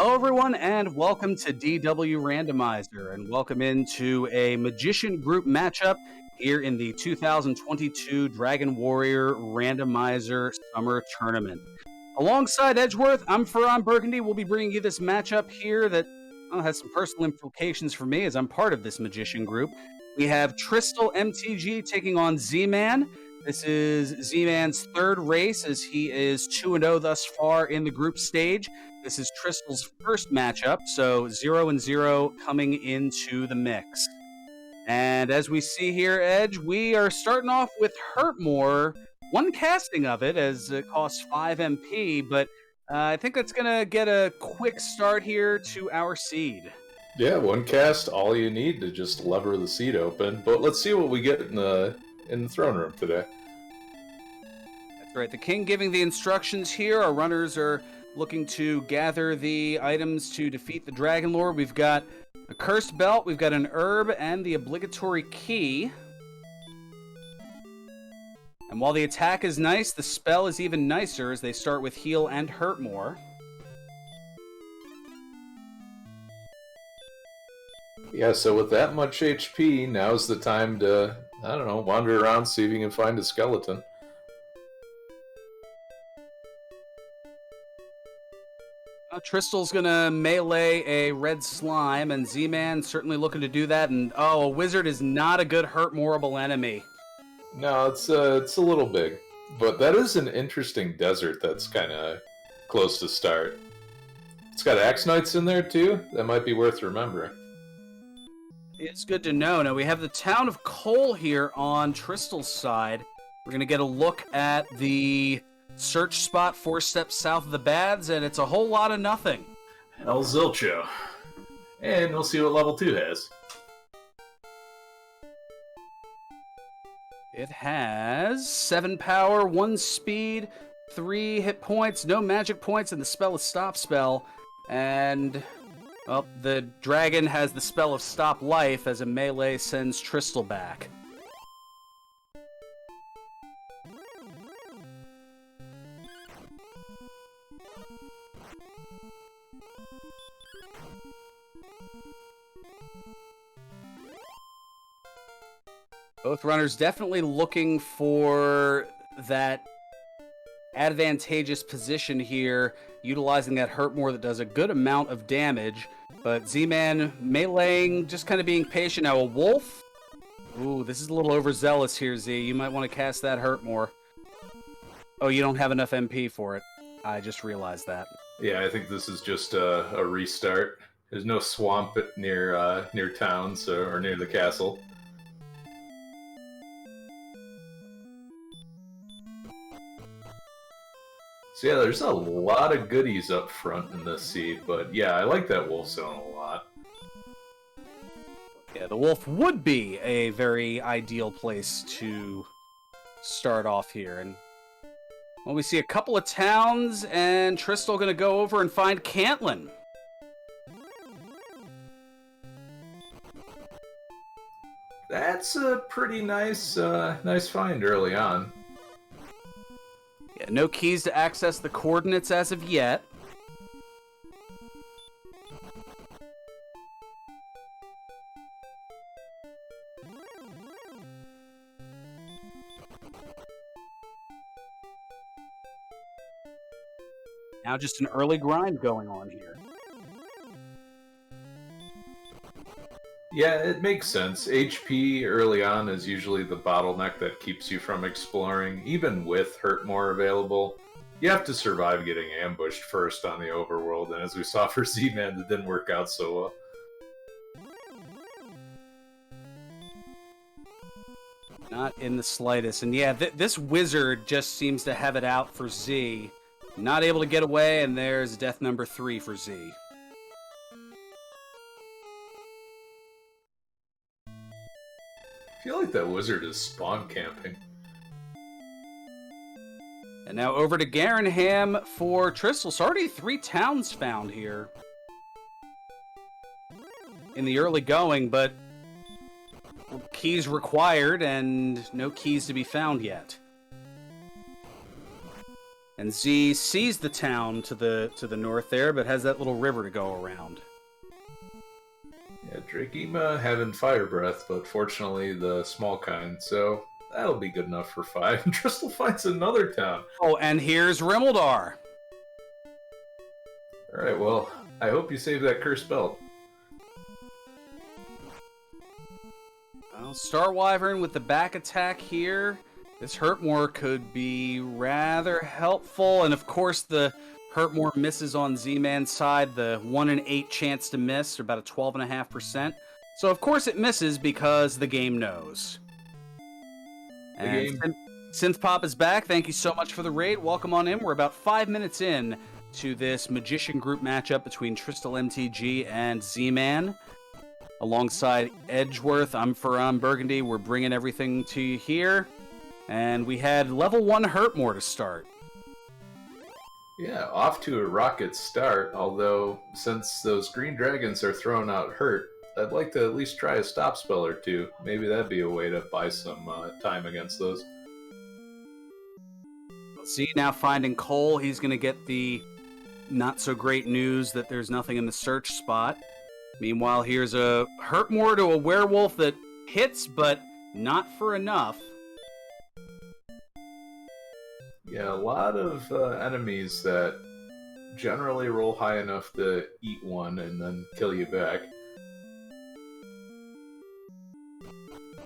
Hello, everyone, and welcome to DW Randomizer, and welcome into a Magician Group matchup here in the 2022 Dragon Warrior Randomizer Summer Tournament. Alongside Edgeworth, I'm Ferran Burgundy. We'll be bringing you this matchup here that has some personal implications for me as I'm part of this Magician Group. We have TristalMTG taking on Z-Man. This is Z-Man's third race as he is 2-0 thus far in the group stage. This is Tristal's first matchup, so 0-0 coming into the mix. And as we see here, Edge, we are starting off with Hurtmore. One casting of it as it costs 5 MP, but I think that's going to get a quick start here to our seed. Yeah, one cast, all you need to just lever the seed open. But let's see what we get in the throne room today. That's right. The king giving the instructions here. Our runners are looking to gather the items to defeat the Dragon Lord. We've got a cursed belt, we've got an herb, and the obligatory key. And while the attack is nice, the spell is even nicer as they start with heal and hurt more. Yeah, so with that much HP, now's the time to, I don't know, wander around, see if you can find a skeleton. Tristal's gonna melee a red slime, and Z-Man certainly looking to do that, and a wizard is not a good hurt-morable enemy. No, it's a little big. But that is an interesting desert that's kind of close to start. It's got Axe Knights in there, too. That might be worth remembering. It's good to know. Now, we have the town of Cole here on Tristal's side. We're going to get a look at the search spot 4 steps south of the Baths, and it's a whole lot of nothing. El Zilcho. And we'll see what level 2 has. It has 7 power, 1 speed, 3 hit points, no magic points, and the spell is Stop Spell. And, well, the dragon has the spell of Stop Life as a melee sends Tristal back. Both runners definitely looking for that advantageous position here, utilizing that hurt more that does a good amount of damage. But Z-Man meleeing, just kind of being patient. Now a wolf. Ooh, this is a little overzealous here, Z. You might want to cast that hurt more. Oh, you don't have enough MP for it. I just realized that. Yeah, I think this is just a restart. There's no swamp near town, or near the castle. So yeah, there's a lot of goodies up front in this seed, but yeah, I like that wolf zone a lot. Yeah, the wolf would be a very ideal place to start off here. And well, we see a couple of towns, and Tristal gonna go over and find Cantlin. That's a pretty nice find early on. Yeah, no keys to access the coordinates as of yet. Now just an early grind going on here. Yeah, it makes sense. HP early on is usually the bottleneck that keeps you from exploring. Even with Hurt More available, you have to survive getting ambushed first on the overworld, and as we saw for Z-Man, it didn't work out so well. Not in the slightest. And yeah, this wizard just seems to have it out for Z. Not able to get away, and there's death number 3 for Z. I feel like that wizard is spawn camping. And now over to Garenham for Tristal. So already 3 towns found here in the early going, but keys required and no keys to be found yet. And Z sees the town to the north there, but has that little river to go around. Yeah, Drakema having fire breath, but fortunately the small kind, so that'll be good enough for 5. And Tristal finds another town. Oh, and here's Rimeldar. Alright, well, I hope you save that cursed belt. Well, Star Wyvern with the back attack here. This Hurtmore could be rather helpful, and of course the Hurtmore misses on Z-Man's side, the 1 in 8 chance to miss, or about a 12.5%. So of course it misses because the game knows. And Synth Pop is back. Thank you so much for the raid. Welcome on in. We're about 5 minutes in to this Magician group matchup between TristalMTG and Z-Man. Alongside Edgeworth, I'm Ferran Burgundy. We're bringing everything to you here. And we had level 1 Hurtmore to start. Yeah, off to a rocket start, although since those green dragons are throwing out Hurt, I'd like to at least try a stop spell or two. Maybe that'd be a way to buy some time against those. See, now finding Cole, he's going to get the not-so-great news that there's nothing in the search spot. Meanwhile, here's a Hurtmore to a werewolf that hits, but not for enough. Yeah, a lot of enemies that generally roll high enough to eat one and then kill you back.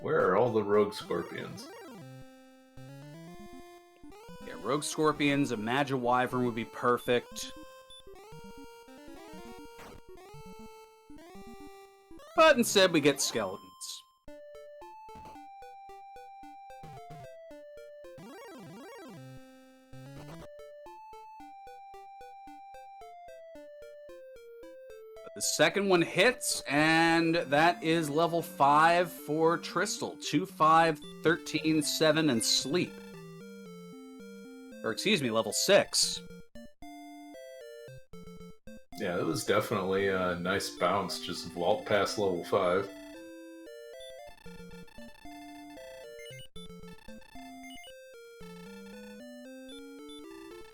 Where are all the rogue scorpions? Yeah, rogue scorpions, a Magi Wyvern would be perfect. But instead we get skeletons. The second one hits, and that is level 5 for Tristal. 2, 5, 13, 7, and sleep. Or excuse me, level 6. Yeah, it was definitely a nice bounce, just vault past level 5.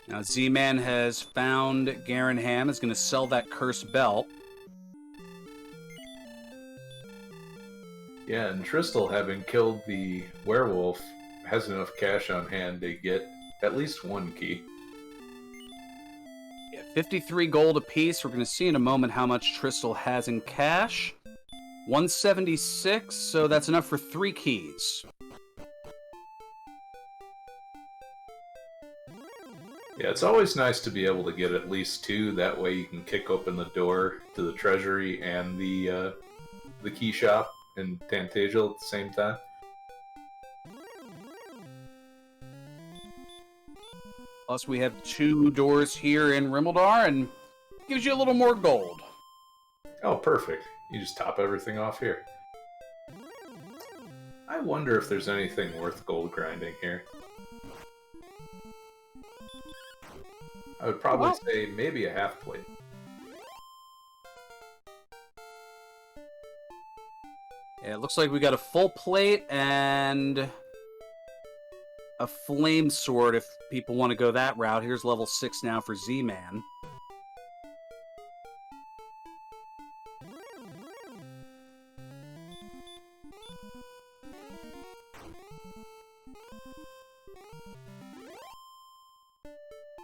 Now Z-Man has found Garenham, is going to sell that cursed belt. Yeah, and Tristal, having killed the werewolf, has enough cash on hand to get at least 1 key. Yeah, 53 gold apiece. We're going to see in a moment how much Tristal has in cash. 176, so that's enough for 3 keys. Yeah, it's always nice to be able to get at least 2. That way you can kick open the door to the treasury and the key shop in Tantasia at the same time. Plus, we have 2 doors here in Rimeldar, and gives you a little more gold. Oh, perfect. You just top everything off here. I wonder if there's anything worth gold grinding here. I would probably say maybe a half plate. Yeah, it looks like we got a full plate and a flame sword if people want to go that route. Here's level 6 now for Z-Man.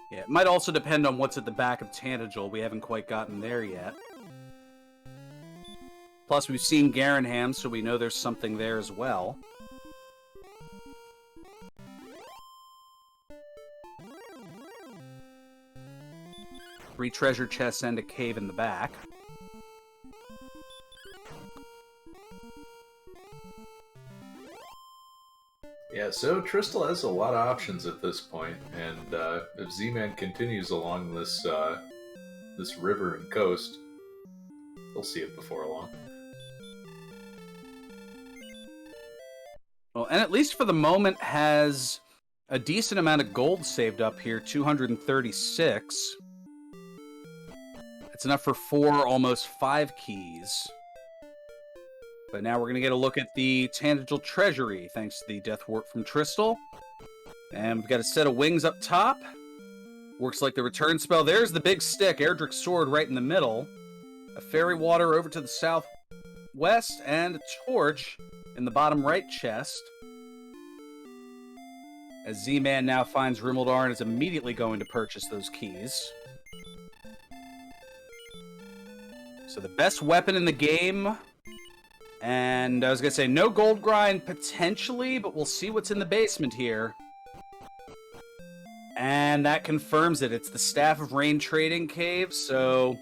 Yeah, it might also depend on what's at the back of Tantasia. We haven't quite gotten there yet. Plus, we've seen Garenham, so we know there's something there as well. Three treasure chests and a cave in the back. Yeah, so Tristal has a lot of options at this point, and if Z-Man continues along this this river and coast, they'll see it before long. Well, and at least for the moment has a decent amount of gold saved up here, 236. That's enough for 4, almost 5 keys. But now we're going to get a look at the Tantasia Treasury, thanks to the Death Wart from Tristal. And we've got a set of wings up top. Works like the return spell. There's the big stick, Erdrick's Sword right in the middle. A Fairy Water over to the southwest, and a Torch in the bottom right chest. As Z-Man now finds Rimaldar and is immediately going to purchase those keys. So the best weapon in the game. And I was going to say, no gold grind potentially, but we'll see what's in the basement here. And that confirms it. It's the Staff of Rain trading cave, so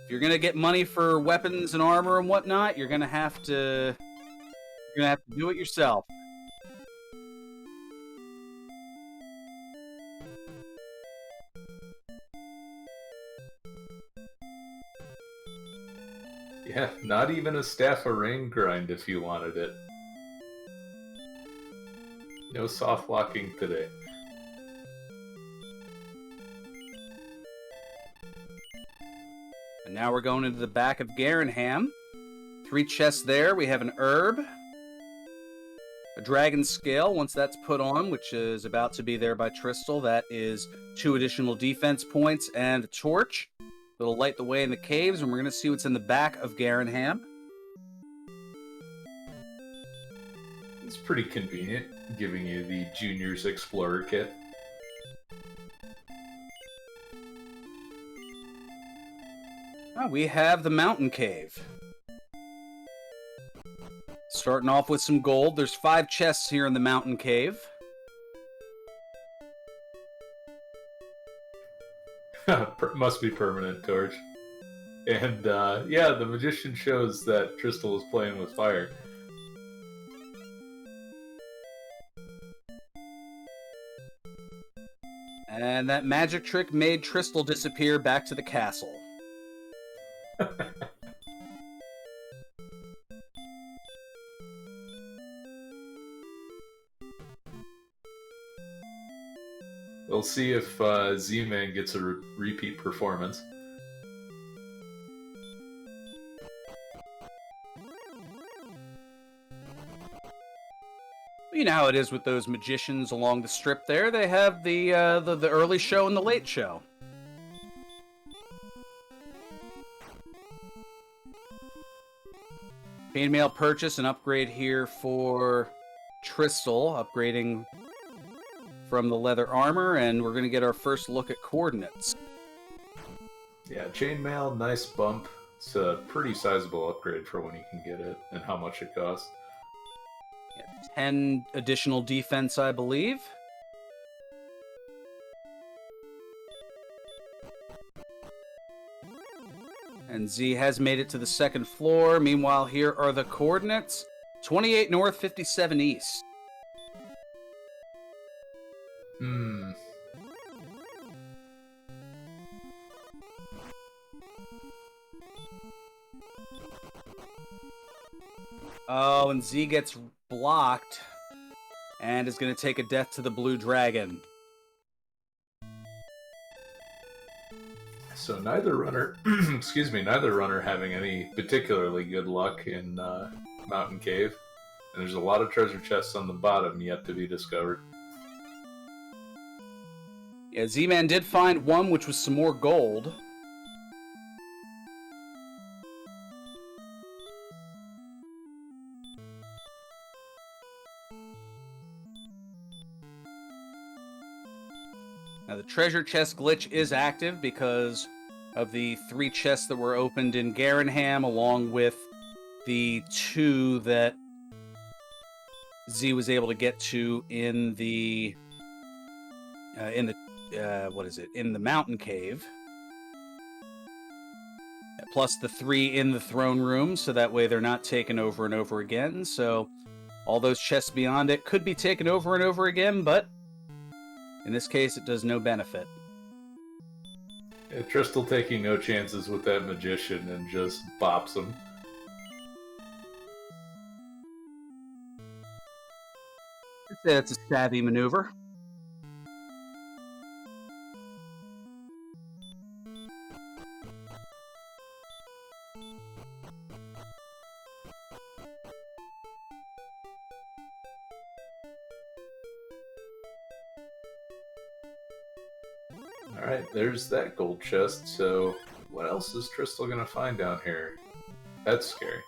if you're going to get money for weapons and armor and whatnot, you're going to have to do it yourself. Yeah, not even a Staff of Rain grind if you wanted it. No soft locking today. And now we're going into the back of Garenham. 3 chests there. We have an herb, a dragon scale, once that's put on, which is about to be there by Tristal. That is 2 additional defense points and a torch. That'll light the way in the caves, and we're going to see what's in the back of Garenham. It's pretty convenient, giving you the Junior's Explorer kit. Oh, we have the Mountain Cave. Starting off with some gold. There's 5 chests here in the Mountain Cave. Must be permanent, Torch. And, yeah, the Magician shows that Tristal is playing with fire. And that magic trick made Tristal disappear back to the castle. We'll see if Z-Man gets a repeat performance. You know how it is with those magicians along the strip there. They have the early show and the late show. Chainmail purchase, an upgrade here for Tristal, upgrading from the leather armor, and we're going to get our first look at coordinates. Yeah, chainmail, nice bump. It's a pretty sizable upgrade for when you can get it and how much it costs. Yeah, 10 additional defense, I believe. And Z has made it to the 2nd floor. Meanwhile, here are the coordinates. 28 north, 57 east. Oh, and Z gets blocked and is going to take a death to the blue dragon. So neither runner, excuse me, neither runner having any particularly good luck in Mountain Cave. And there's a lot of treasure chests on the bottom yet to be discovered. Yeah, Z-Man did find one, which was some more gold. Now, the treasure chest glitch is active because of the 3 chests that were opened in Garenham, along with the 2 that Z was able to get to in the Mountain Cave. Plus the 3 in the throne room, so that way they're not taken over and over again. So all those chests beyond it could be taken over and over again, but in this case, it does no benefit. Yeah, Tristal taking no chances with that magician and just bops him. I'd say that's a savvy maneuver. Alright, there's that gold chest. So, what else is Tristal gonna find down here? That's scary.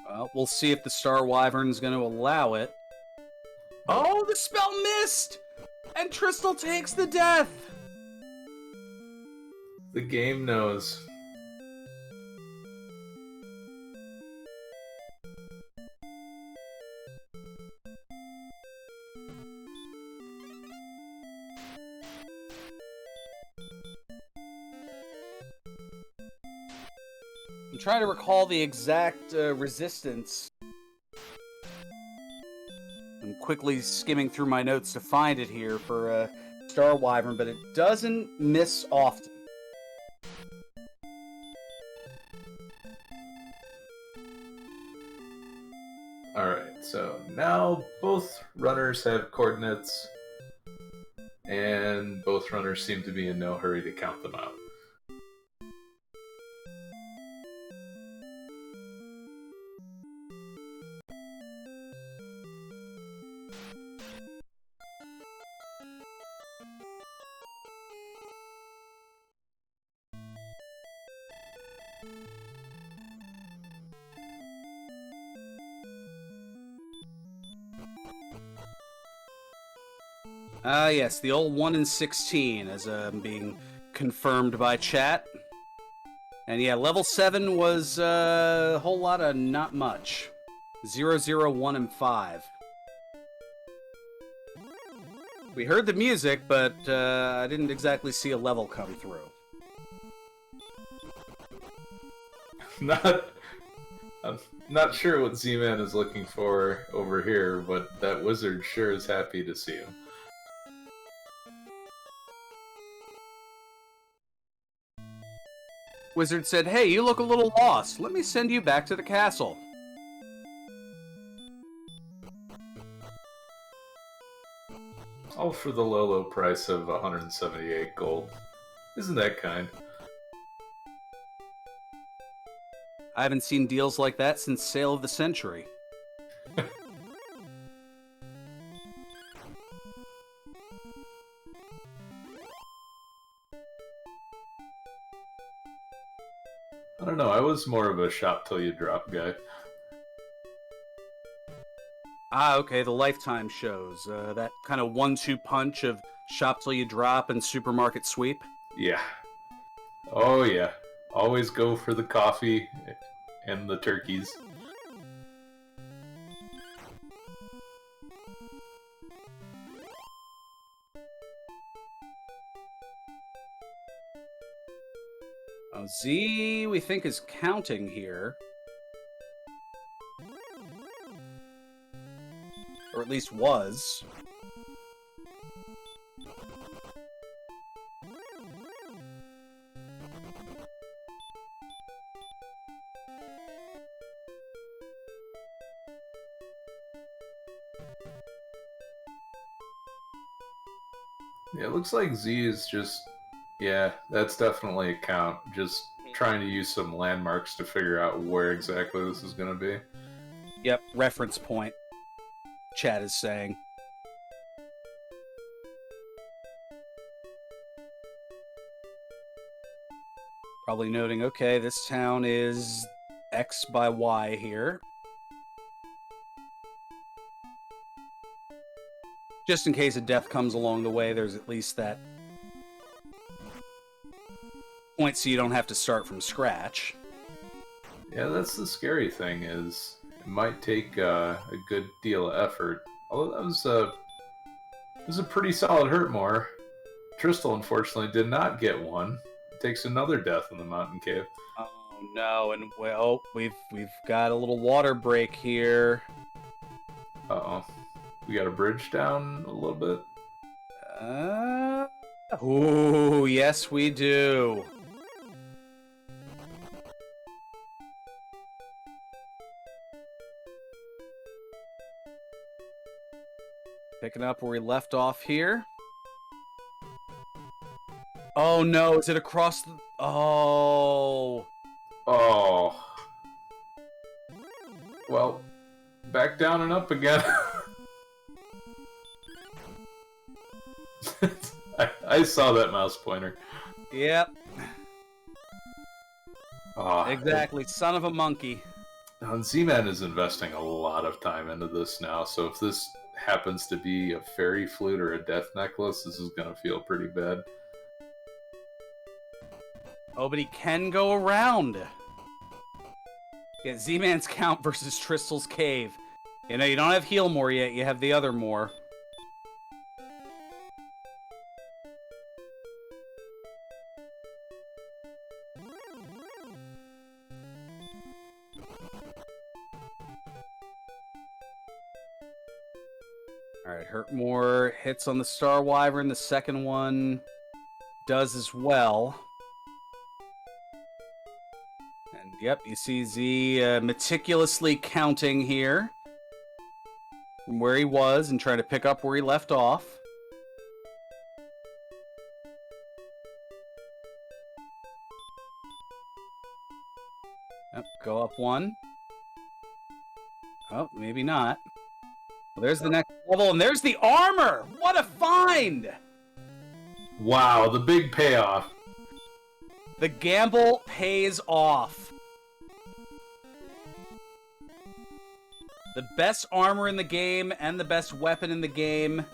Well, we'll see if the Star Wyvern's going to allow it. Oh, the spell missed! And Tristal takes the death! The game knows. I'm trying to recall the exact resistance. I'm quickly skimming through my notes to find it here for Star Wyvern, but it doesn't miss often. Alright, so now both runners have coordinates, and both runners seem to be in no hurry to count them out. Yes, the old 1 in 16 as being confirmed by chat. And yeah, level 7 was a whole lot of not much. 0, 0, 1, and 5. We heard the music, but I didn't exactly see a level come through. I'm not sure what Z-Man is looking for over here, but that wizard sure is happy to see him. Wizard said, "Hey, you look a little lost. Let me send you back to the castle." All for the low, low price of 178 gold. Isn't that kind? I haven't seen deals like that since Sale of the Century. I don't know, I was more of a shop till you drop guy. Ah, okay, the Lifetime shows. That kind of 1-2 punch of shop till you drop and supermarket sweep. Yeah. Oh yeah. Always go for the coffee and the turkeys. Oh, Z, we think, is counting here. Or at least was. Yeah, it looks like Z is just... Yeah, that's definitely a count. Just trying to use some landmarks to figure out where exactly this is going to be. Yep, reference point. Chat is saying. Probably noting, okay, this town is X by Y here. Just in case a death comes along the way, there's at least that point so you don't have to start from scratch. Yeah, that's the scary thing, is it might take a good deal of effort. Although that was a pretty solid Hurtmore. Tristal, unfortunately, did not get one. It takes another death in the mountain cave. Oh no, and well, we've got a little water break here. Uh-oh. We got a bridge down a little bit. Oh, yes we do. Picking up where we left off here. Oh no, is it across the... Oh. Oh. Well, back down and up again. I saw that mouse pointer. Yep. Oh, Exactly. Son of a monkey. Z-Man is investing a lot of time into this now, so if this happens to be a fairy flute or a death necklace, this is going to feel pretty bad. Oh, but he can go around. Get Z-Man's Count versus Tristal's Cave. You know, you don't have Heal More yet, you have the other more. Alright, Hurt More hits on the Star Wyvern. The second one does as well. And yep, you see Z meticulously counting here from where he was and trying to pick up where he left off. Yep, go up one. Oh, maybe not. Well, there's the next level, and there's the armor! What a find! Wow, the big payoff. The gamble pays off. The best armor in the game and the best weapon in the game.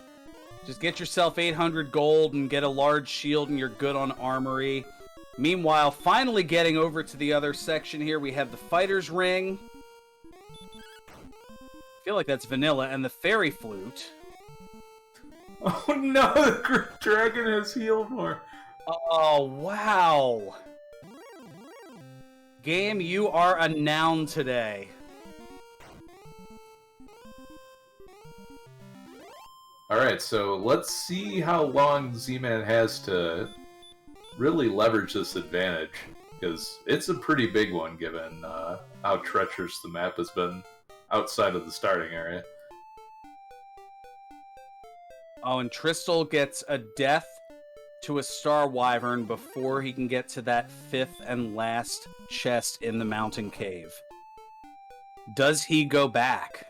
Just get yourself 800 gold and get a large shield and you're good on armory. Meanwhile, finally getting over to the other section here, we have the Fighter's Ring. I feel like that's vanilla, and the Fairy Flute. Oh no, the dragon has healed more. Oh, wow. Game, you are a noun today. Alright, so let's see how long Z-Man has to really leverage this advantage, because it's a pretty big one given how treacherous the map has been outside of the starting area. Oh, and Tristal gets a death to a Star Wyvern before he can get to that fifth and last chest in the mountain cave. Does he go back?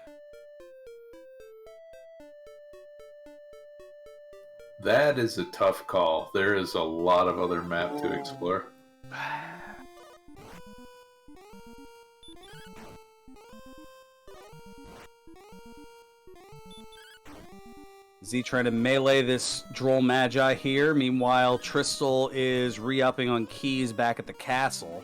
That is a tough call. There is a lot of other map to explore. Z trying to melee this Droll Magi here. Meanwhile, Tristal is re-upping on keys back at the castle.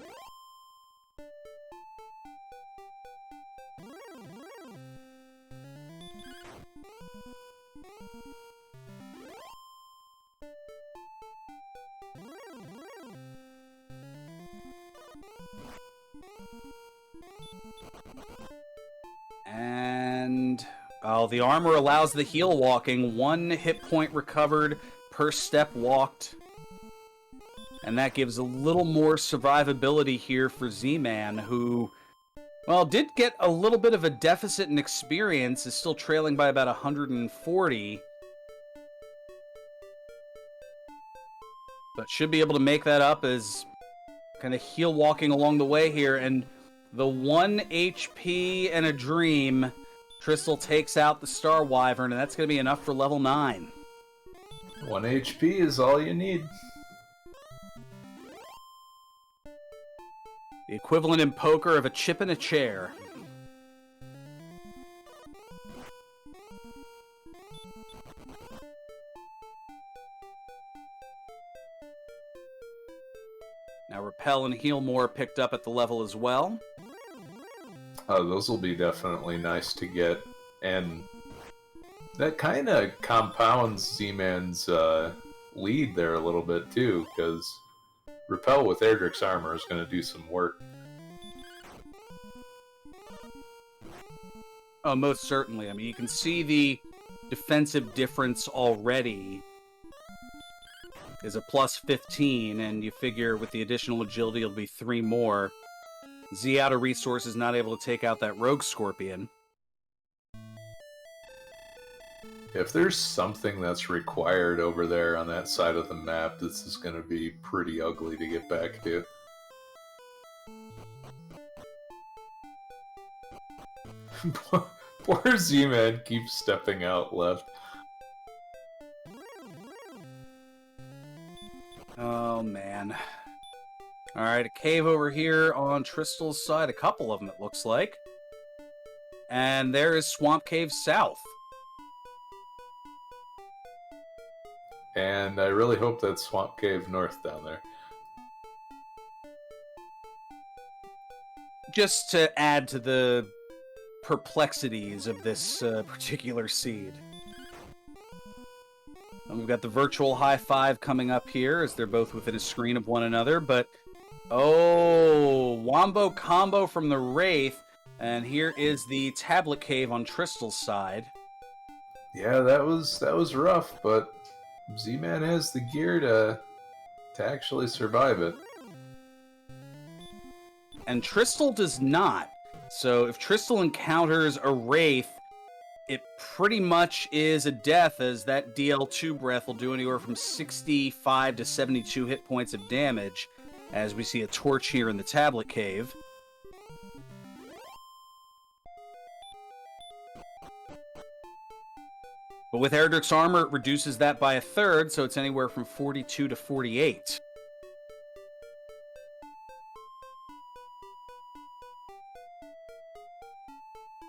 And oh, the armor allows the heal walking. 1 hit point recovered per step walked. And that gives a little more survivability here for Z-Man, who, well, did get a little bit of a deficit in experience, is still trailing by about 140. But should be able to make that up as kind of heal walking along the way here. And the 1 HP and a dream, Tristal takes out the Star Wyvern, and that's going to be enough for level 9. 1 HP is all you need. The equivalent in poker of a chip in a chair. Now Repel and Heal More picked up at the level as well. Those will be definitely nice to get, and that kind of compounds Z-Man's lead there a little bit too, because Repel with Erdrick's armor is going to do some work. Oh, most certainly. I mean, you can see the defensive difference already is a plus 15, and you figure with the additional agility it'll be 3 more. Z out of resources, not able to take out that Rogue Scorpion. If there's something that's required over there on that side of the map, this is going to be pretty ugly to get back to. Poor Z-Man keeps stepping out left. man. All right, a cave over here on Tristal's side. A couple of them, it looks like. And there is Swamp Cave South. And I really hope that's Swamp Cave North down there. Just to add to the perplexities of this particular seed. And we've got the virtual high five coming up here as they're both within a screen of one another, but oh, Wombo combo from the Wraith, and here is the Tablet Cave on Tristal's side. Yeah, that was rough, but Z-Man has the gear to actually survive it. And Tristal does not. So if Tristal encounters a Wraith, it pretty much is a death, as that DL2 breath will do anywhere from 65 to 72 hit points of damage, as we see a torch here in the Tablet Cave. But with Erdrick's armor, it reduces that by a third, so it's anywhere from 42 to 48.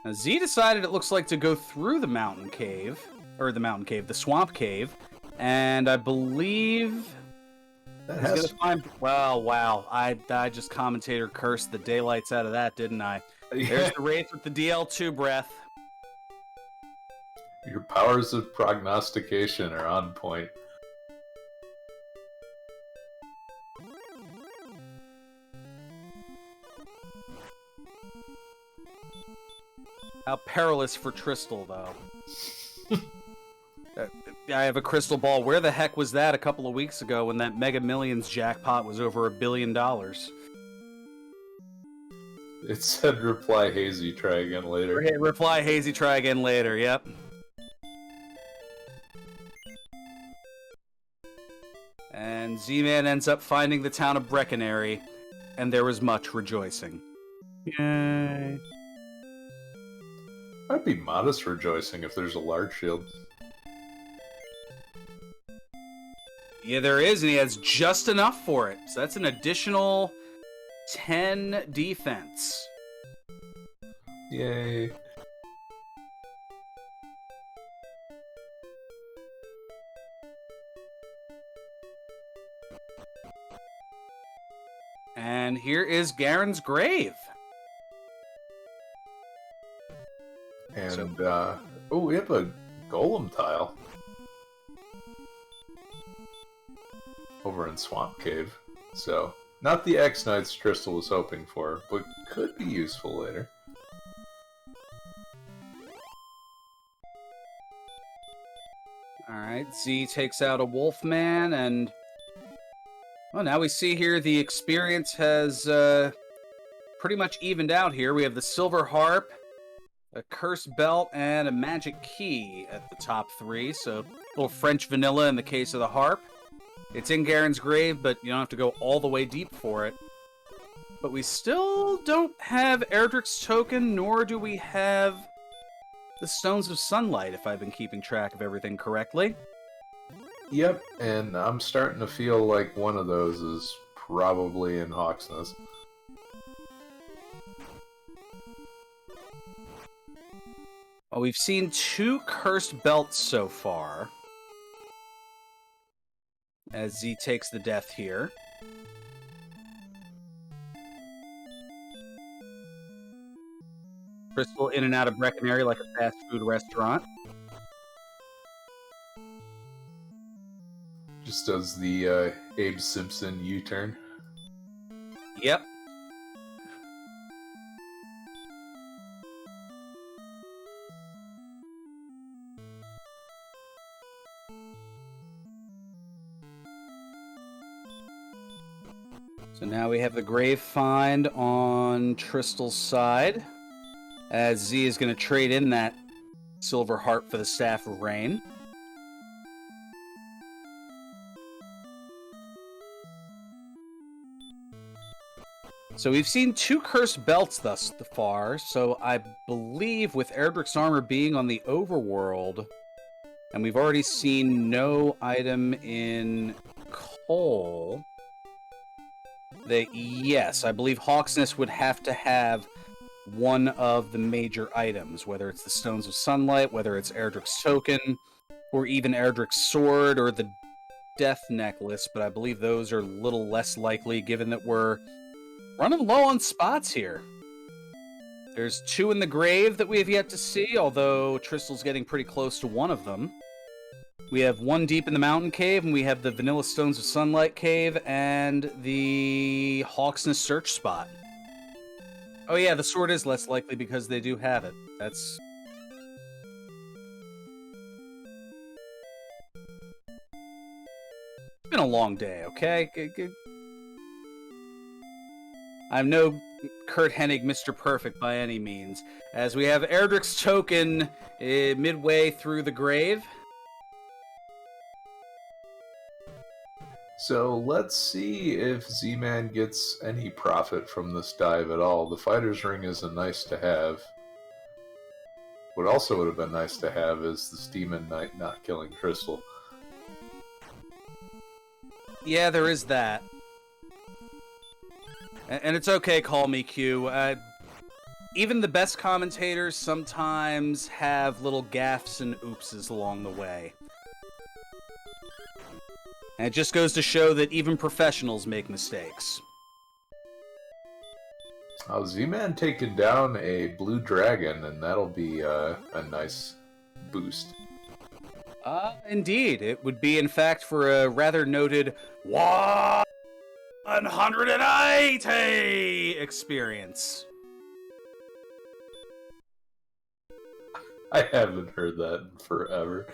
Now, Z decided, it looks like, to go through the mountain cave, the swamp cave, and I believe he's gonna find. Well, wow, I just commentator cursed the daylights out of that, didn't I? Yeah. There's the Wraith with the DL2 breath. Your powers of prognostication are on point. How perilous for Tristal, though. I have a crystal ball. Where the heck was that a couple of weeks ago when that Mega Millions jackpot was over $1 billion? It said reply hazy, try again later. Okay, reply hazy, try again later, yep. And Z-Man ends up finding the town of Breckenary, and there was much rejoicing. Yay. I'd be modest rejoicing if there's a large shield. Yeah, there is, and he has just enough for it. So that's an additional 10 defense. Yay. And here is Garen's grave. And, oh, we have a golem tile. Over in Swamp Cave. So, not the X-Knights Tristal was hoping for, but could be useful later. Alright, Z takes out a Wolfman, and well, now we see here the experience has pretty much evened out here. We have the Silver Harp, a Cursed Belt, and a Magic Key at the top three. So, a little French vanilla in the case of the Harp. It's in Garen's grave, but you don't have to go all the way deep for it. But we still don't have Erdrick's token, nor do we have the Stones of Sunlight, if I've been keeping track of everything correctly. Yep, and I'm starting to feel like one of those is probably in Hawksness. Well, we've seen 2 Cursed Belts so far, as Z takes the death here. Crystal in and out of Breckenary like a fast food restaurant. Just does the Abe Simpson U-turn. Yep. So now we have the grave find on Tristal's side, as Z is going to trade in that Silver Heart for the Staff of Rain. So we've seen 2 Cursed Belts thus far, so I believe with Erdrick's armor being on the overworld, and we've already seen no item in coal, Yes, I believe Hawksness would have to have one of the major items, whether it's the Stones of Sunlight, whether it's Erdrick's Token, or even Erdrick's Sword, or the Death Necklace, but I believe those are a little less likely given that we're running low on spots here. There's 2 in the grave that we have yet to see, although Tristal's getting pretty close to one of them. We have 1 deep in the Mountain Cave, and we have the Vanilla Stones of Sunlight Cave, and the Hawksness Search spot. Oh yeah, the sword is less likely because they do have it. It's been a long day, okay? I'm no Kurt Hennig Mr. Perfect by any means, as we have Erdrick's Token midway through the grave. So let's see if Z-Man gets any profit from this dive at all. The Fighter's Ring is a nice to have. What also would have been nice to have is this Demon Knight not killing Tristal. Yeah, there is that. And it's okay, call me Q. Even the best commentators sometimes have little gaffes and oopses along the way. And it just goes to show that even professionals make mistakes. Oh, Z-Man taking down a blue dragon, and that'll be a nice boost. Indeed. It would be, in fact, for a rather noted 180 experience. I haven't heard that in forever.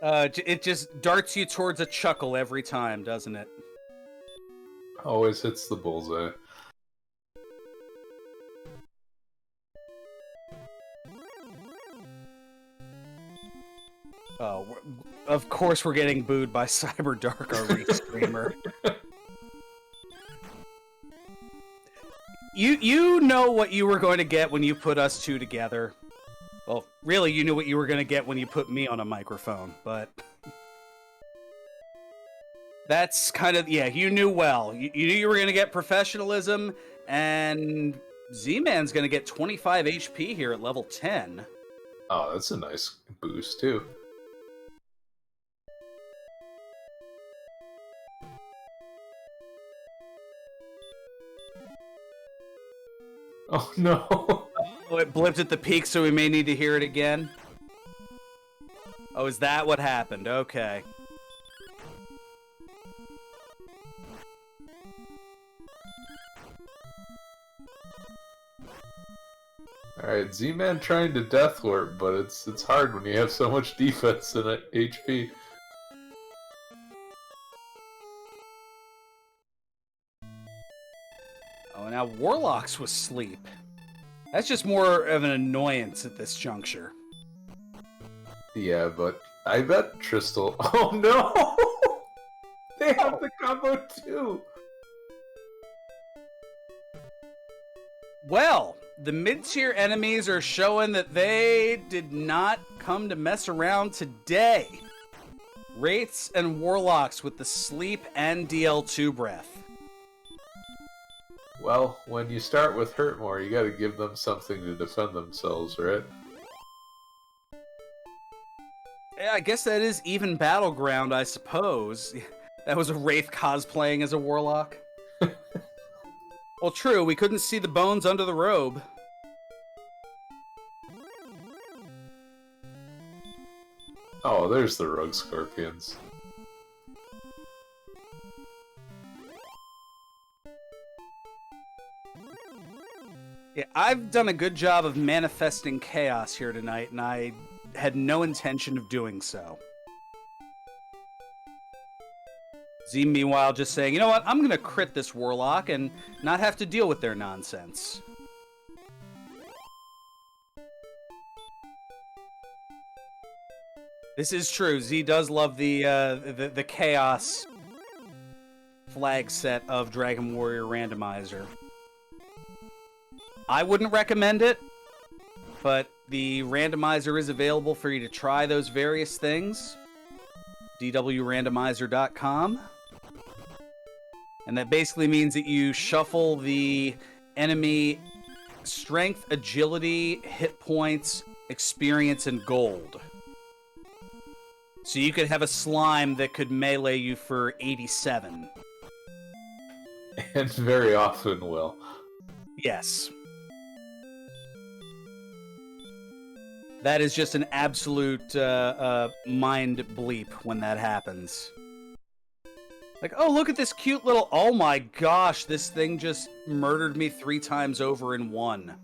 It just darts you towards a chuckle every time, doesn't it? Always hits the bullseye. Oh, of course we're getting booed by CyberDark, our restreamer. You know what you were going to get when you put us 2 together. Well, really, you knew what you were going to get when you put me on a microphone, but... That's kind of... Yeah, you knew well. You knew you were going to get professionalism, and Z-Man's going to get 25 HP here at level 10. Oh, that's a nice boost, too. Oh, no! Oh, it blipped at the peak, so we may need to hear it again. Oh, is that what happened? Okay. Alright, Z-Man trying to death warp, but it's hard when you have so much defense and HP. Oh, now Warlock's with sleep. That's just more of an annoyance at this juncture. Yeah, but I bet Tristal... Oh no! They have the combo too! Well, the mid-tier enemies are showing that they did not come to mess around today. Wraiths and Warlocks with the sleep and DL2 breath. Well, when you start with Hurtmore, you gotta give them something to defend themselves, right? Yeah, I guess that is even Battleground, I suppose. That was a Wraith cosplaying as a Warlock. Well, true, we couldn't see the bones under the robe. Oh, there's the Rogue Scorpions. Yeah, I've done a good job of manifesting chaos here tonight, and I had no intention of doing so. Z, meanwhile, just saying, you know what, I'm going to crit this Warlock and not have to deal with their nonsense. This is true. Z does love the chaos flag set of Dragon Warrior Randomizer. I wouldn't recommend it, but the randomizer is available for you to try those various things. dwrandomizer.com. And that basically means that you shuffle the enemy strength, agility, hit points, experience, and gold. So you could have a slime that could melee you for 87. And very often will. Yes. That is just an absolute mind bleep when that happens. Like, oh, look at this cute little... Oh my gosh, this thing just murdered me 3 times over in one.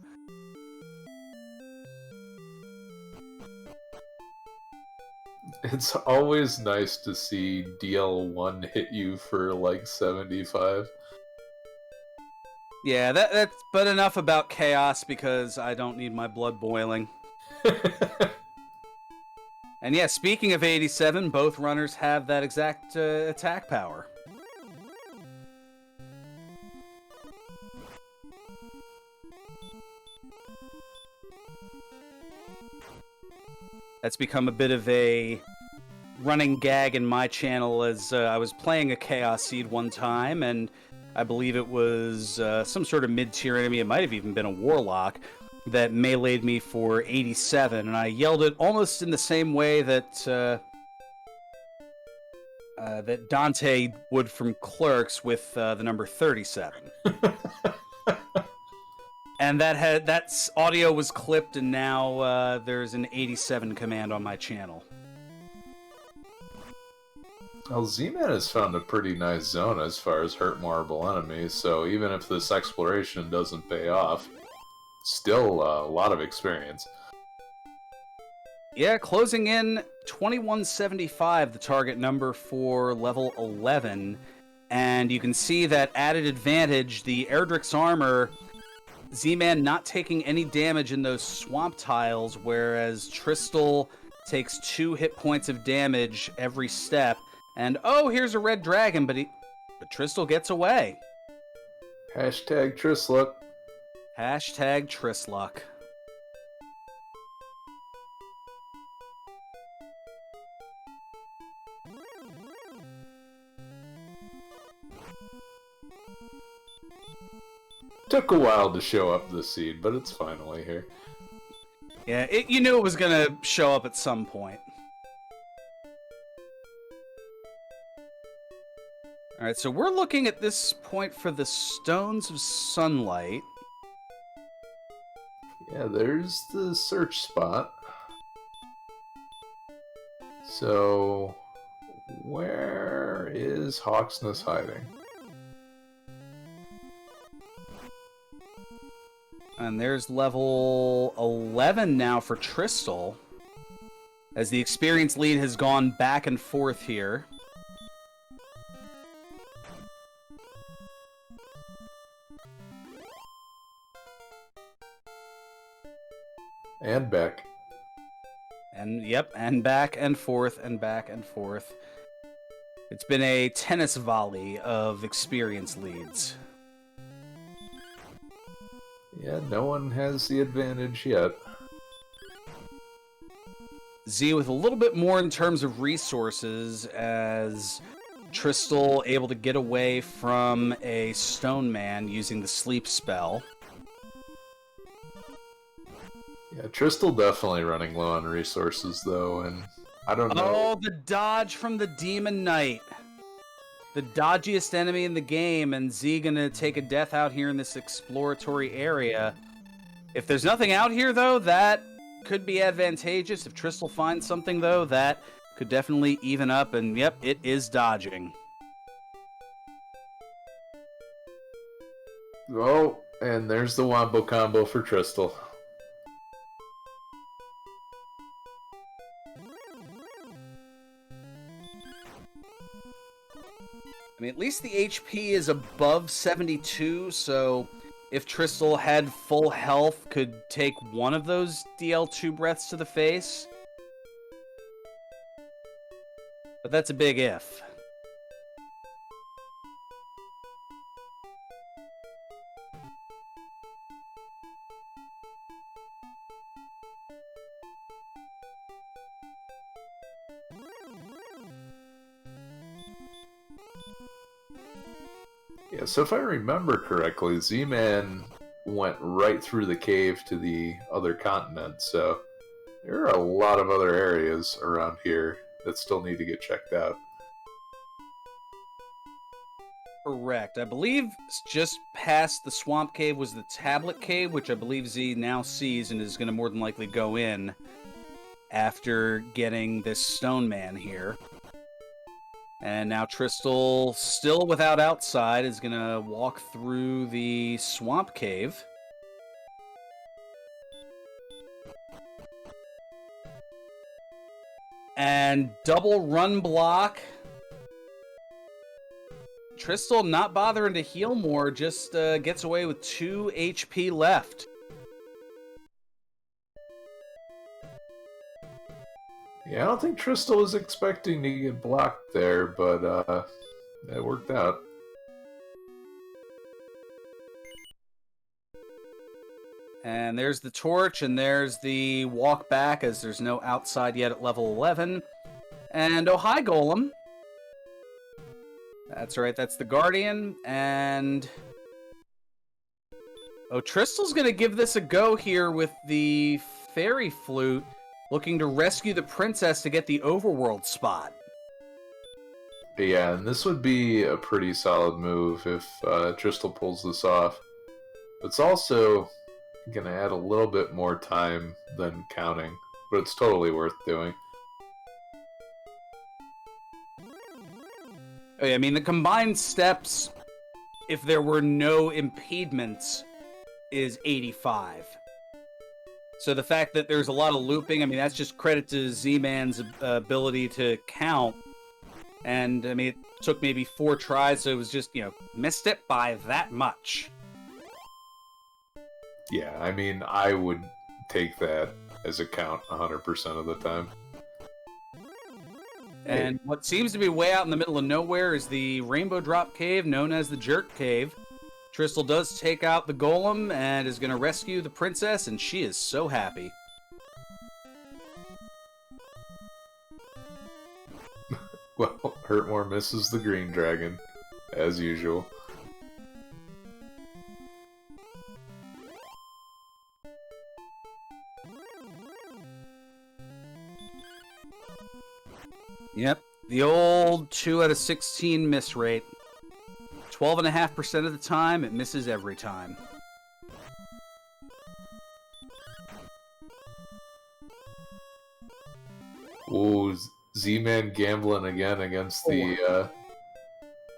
It's always nice to see DL1 hit you for like 75. Yeah, that's... But enough about chaos because I don't need my blood boiling. And yeah, speaking of 87, both runners have that exact attack power. That's become a bit of a running gag in my channel as I was playing a Chaos Seed one time, and I believe it was some sort of mid-tier enemy, it might have even been a Warlock, that meleeed me for 87, and I yelled it almost in the same way that that Dante would from Clerks with the number 37. And that audio was clipped, and now there's an 87 command on my channel. Well, Z-Man has found a pretty nice zone as far as hurt marble enemies, so even if this exploration doesn't pay off, still a lot of experience. Yeah, closing in 2175, the target number for level 11. And you can see that added advantage, the Erdrick's armor, Z-Man not taking any damage in those swamp tiles, whereas Tristal takes 2 hit points of damage every step. And oh, here's a red dragon, but Tristal gets away. Hashtag Trisluck. Hashtag Trisluck. Took a while to show up the seed, but it's finally here. Yeah, you knew it was going to show up at some point. Alright, so we're looking at this point for the Stones of Sunlight. Yeah, there's the search spot. So, where is Hawksness hiding? And there's level 11 now for Tristal, as the experience lead has gone back and forth here. And back. And yep, and back and forth and back and forth. It's been a tennis volley of experience leads. Yeah, no one has the advantage yet. Z with a little bit more in terms of resources, as Tristal able to get away from a stone man using the sleep spell. Yeah, Tristal definitely running low on resources, though, and I don't know. Oh, the dodge from the Demon Knight. The dodgiest enemy in the game, and Z gonna take a death out here in this exploratory area. If there's nothing out here, though, that could be advantageous. If Tristal finds something, though, that could definitely even up, and yep, it is dodging. Oh, and there's the Wombo combo for Tristal. I mean, at least the HP is above 72, so if Tristal had full health, could take one of those DL2 breaths to the face. But that's a big if. Yeah, so if I remember correctly, Z-Man went right through the cave to the other continent, so there are a lot of other areas around here that still need to get checked out. Correct. I believe just past the swamp cave was the tablet cave, which I believe Z now sees and is going to more than likely go in after getting this stone man here. And now Tristal, still without outside, is going to walk through the swamp cave. And double run block. Tristal not bothering to heal more, just gets away with 2 HP left. Yeah, I don't think Tristal was expecting to get blocked there, but it worked out. And there's the torch, and there's the walk back, as there's no outside yet at level 11. And oh, hi, Golem. That's right, that's the Guardian, and... oh, Tristal's gonna give this a go here with the Fairy Flute, looking to rescue the princess to get the overworld spot. Yeah, and this would be a pretty solid move if Tristal pulls this off. It's also gonna add a little bit more time than counting, but it's totally worth doing. Oh, yeah, I mean, the combined steps, if there were no impediments, is 85. So the fact that there's a lot of looping, I mean, that's just credit to Z-Man's ability to count. And, I mean, it took maybe 4 tries, so it was just, missed it by that much. Yeah, I mean, I would take that as a count 100% of the time. And what seems to be way out in the middle of nowhere is the Rainbow Drop Cave, known as the Jerk Cave. Tristal does take out the golem and is going to rescue the princess, and she is so happy. Well, Hurtmore misses the green dragon, as usual. Yep, the old 2 out of 16 miss rate. 12.5% of the time, it misses every time. Ooh, Z-Man gambling again against the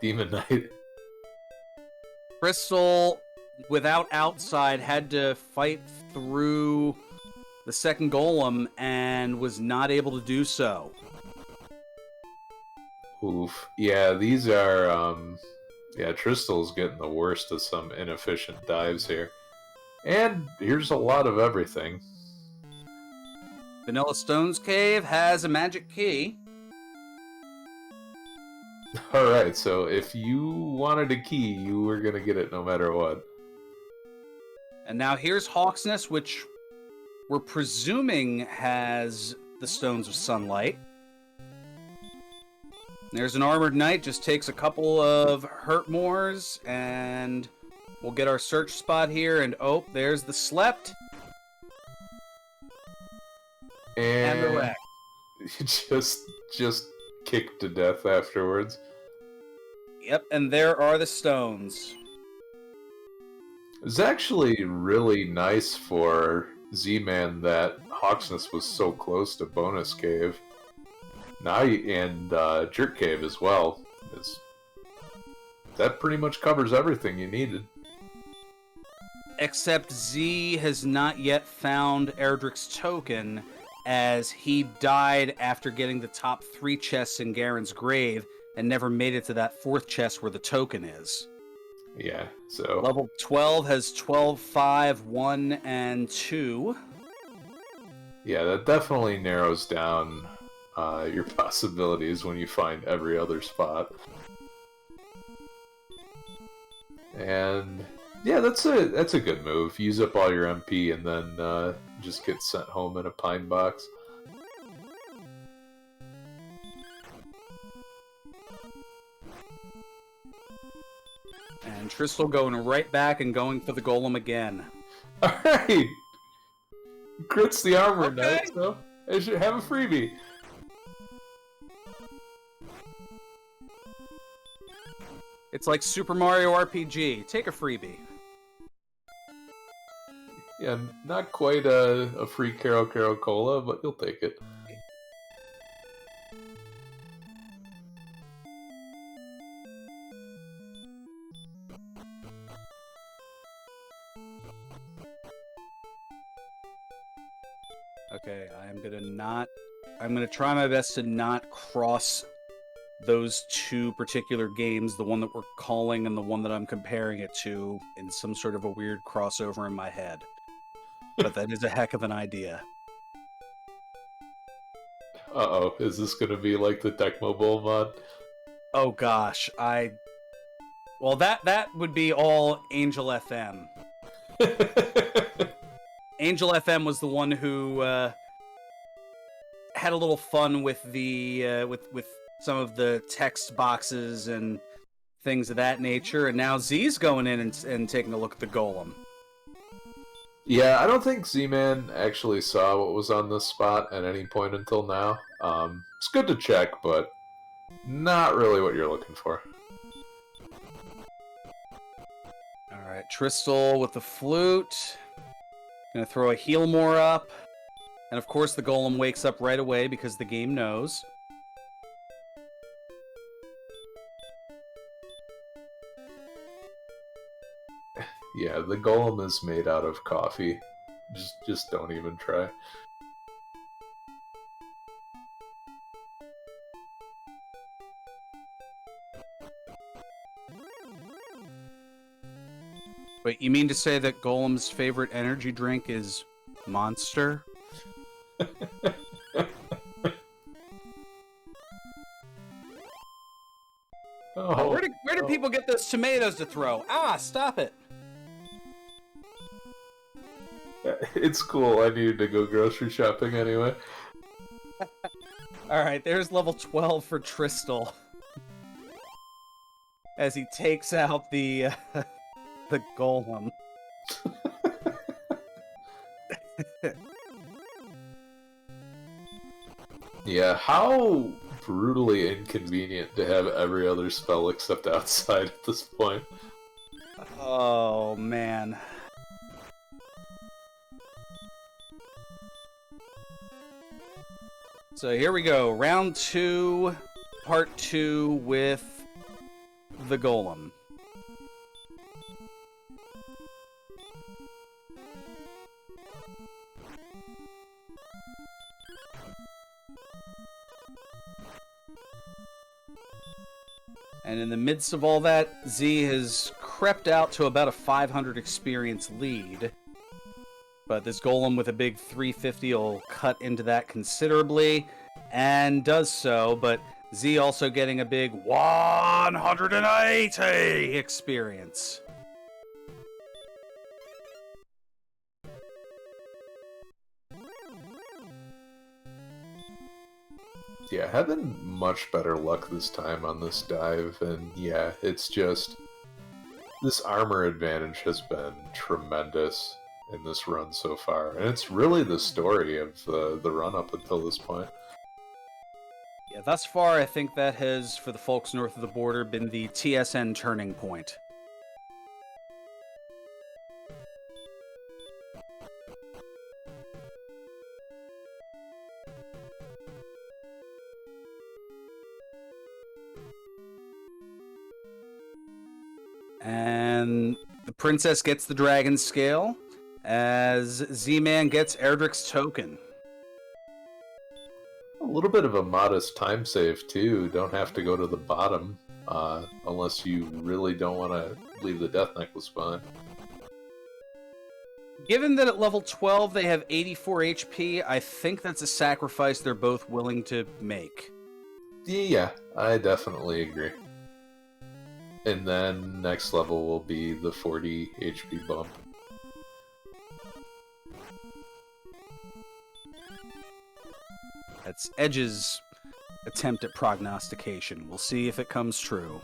Demon Knight. Tristal, without outside, had to fight through the second golem and was not able to do so. Oof. Yeah, these are, yeah, Tristal's getting the worst of some inefficient dives here. And here's a lot of everything. Vanilla Stone's Cave has a magic key. Alright, so if you wanted a key, you were gonna get it no matter what. And now here's Hawksness, which we're presuming has the Stones of Sunlight. There's an Armored Knight, just takes a couple of Hurtmores, and we'll get our search spot here, and oh, there's the Slept. And the Wreck. just kicked to death afterwards. Yep, and there are the stones. It's actually really nice for Z-Man that Hawksness was so close to Bonus Cave. Now and Jerk Cave as well. That pretty much covers everything you needed. Except Z has not yet found Erdrick's token, as he died after getting the top 3 chests in Garen's grave and never made it to that 4th chest where the token is. Yeah, so... Level 12 has 12, 5, 1, and 2. Yeah, that definitely narrows down your possibilities when you find every other spot. And yeah, that's a good move. Use up all your MP and then just get sent home in a pine box. And Tristal going right back and going for the golem again. Alright! Crits the armor Okay. knight, so I should have a freebie. It's like Super Mario RPG. Take a freebie. Yeah, not quite a free Caro Cola, but you'll take it. Okay, I'm gonna try my best to not cross those two particular games, the one that we're calling and the one that I'm comparing it to, in some sort of a weird crossover in my head. But that is a heck of an idea. Uh-oh, is this gonna be like the Tecmo Bowl mod? Oh gosh, well, that would be all Angel FM. Angel FM was the one who had a little fun with the with some of the text boxes and things of that nature, and now Z's going in and taking a look at the golem. Yeah, I don't think Z-Man actually saw what was on this spot at any point until now. It's good to check, but not really what you're looking for. Alright, Tristal with the flute. Gonna throw a Healmore up. And of course the golem wakes up right away because the game knows. Yeah, the golem is made out of coffee. Just don't even try. Wait, you mean to say that Golem's favorite energy drink is Monster? Oh, Where do people get those tomatoes to throw? Ah, stop it! it's cool. I needed to go grocery shopping anyway. Alright, there's level 12 for Tristal. As he takes out the golem. Yeah, how brutally inconvenient to have every other spell except outside at this point. Oh, man. So here we go. Round 2, part 2 with the golem. And in the midst of all that, Z has crept out to about a 500 experience lead. But this golem with a big 350 will cut into that considerably, and does so, but Z also getting a big 180 experience. Yeah, having much better luck this time on this dive, and yeah, it's just... this armor advantage has been tremendous in this run so far, and it's really the story of the run up until this point. Yeah, thus far, I think that has, for the folks north of the border, been the TSN turning point. And the princess gets the dragon scale, as Z-Man gets Erdrick's token. A little bit of a modest time save, too. Don't have to go to the bottom, unless you really don't want to leave the Death Necklace behind. Given that at level 12 they have 84 HP, I think that's a sacrifice they're both willing to make. Yeah, I definitely agree. And then next level will be the 40 HP bump. That's Edge's attempt at prognostication. We'll see if it comes true.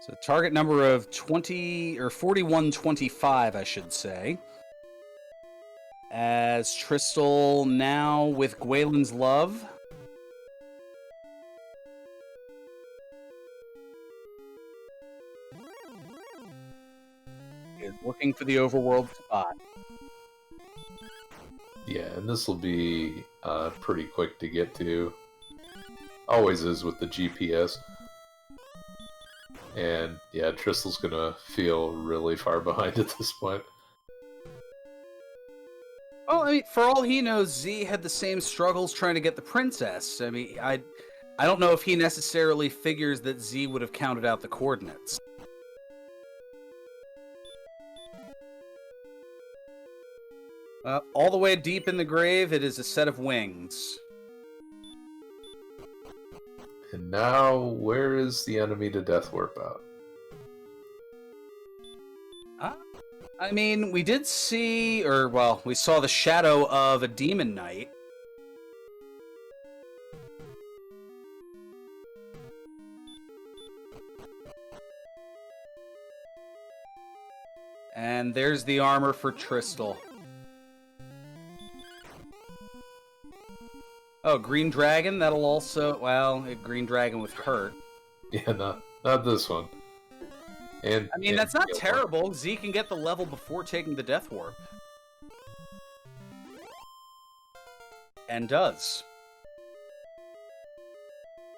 So target number of 4125, I should say. As Tristal now with Gwaelin's Love. Is looking for the overworld spot. Yeah, and this will be pretty quick to get to. Always is with the GPS. And yeah, Tristal's gonna feel really far behind at this point. Well, I mean, for all he knows, Z had the same struggles trying to get the princess. I mean, I don't know if he necessarily figures that Z would have counted out the coordinates. All the way deep in the grave, it is a set of wings. And now, where is the enemy to Death Warp out? I mean, we did see, we saw the shadow of a Demon Knight. And there's the armor for Tristal. Oh, Green Dragon, that'll also, Green Dragon with hurt. Yeah, not this one. And I mean, that's not terrible. Z can get the level before taking the Death Warp. And does.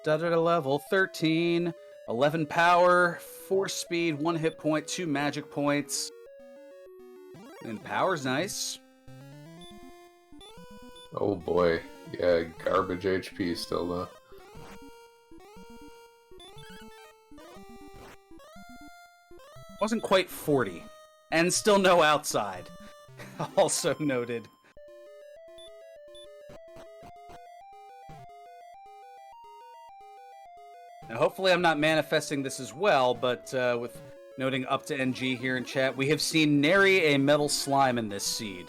Level 13, 11 power, 4 speed, 1 hit point, 2 magic points. And power's nice. Oh boy. Yeah, garbage HP still though. Wasn't quite 40. And still no outside. Also noted. Now, hopefully I'm not manifesting this as well, but with noting up to NG here in chat, we have seen nary a metal slime in this seed.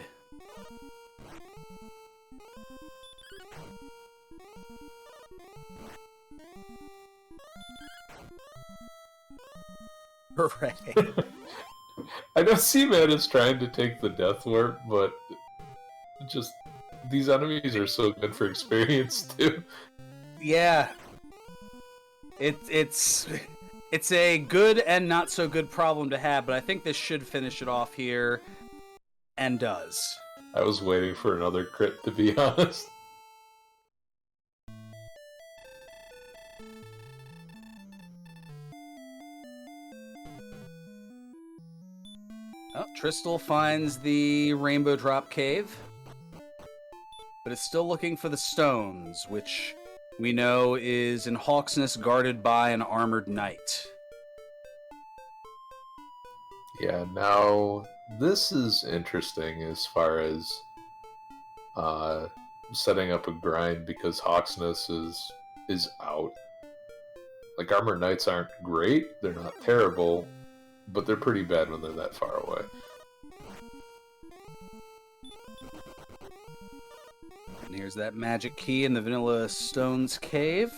Hooray. I know Zman is trying to take the Death Warp, but just these enemies are so good for experience too. Yeah. It's a good and not so good problem to have, but I think this should finish it off here, and does. I was waiting for another crit, to be honest. Oh, Tristal finds the Rainbow Drop Cave, but is still looking for the stones, which we know is in Hawksness guarded by an armored knight. Yeah, now this is interesting as far as setting up a grind, because Hawksness is out. Like, armored knights aren't great, they're not terrible, but they're pretty bad when they're that far away. And here's that magic key in the Vanilla Stones Cave.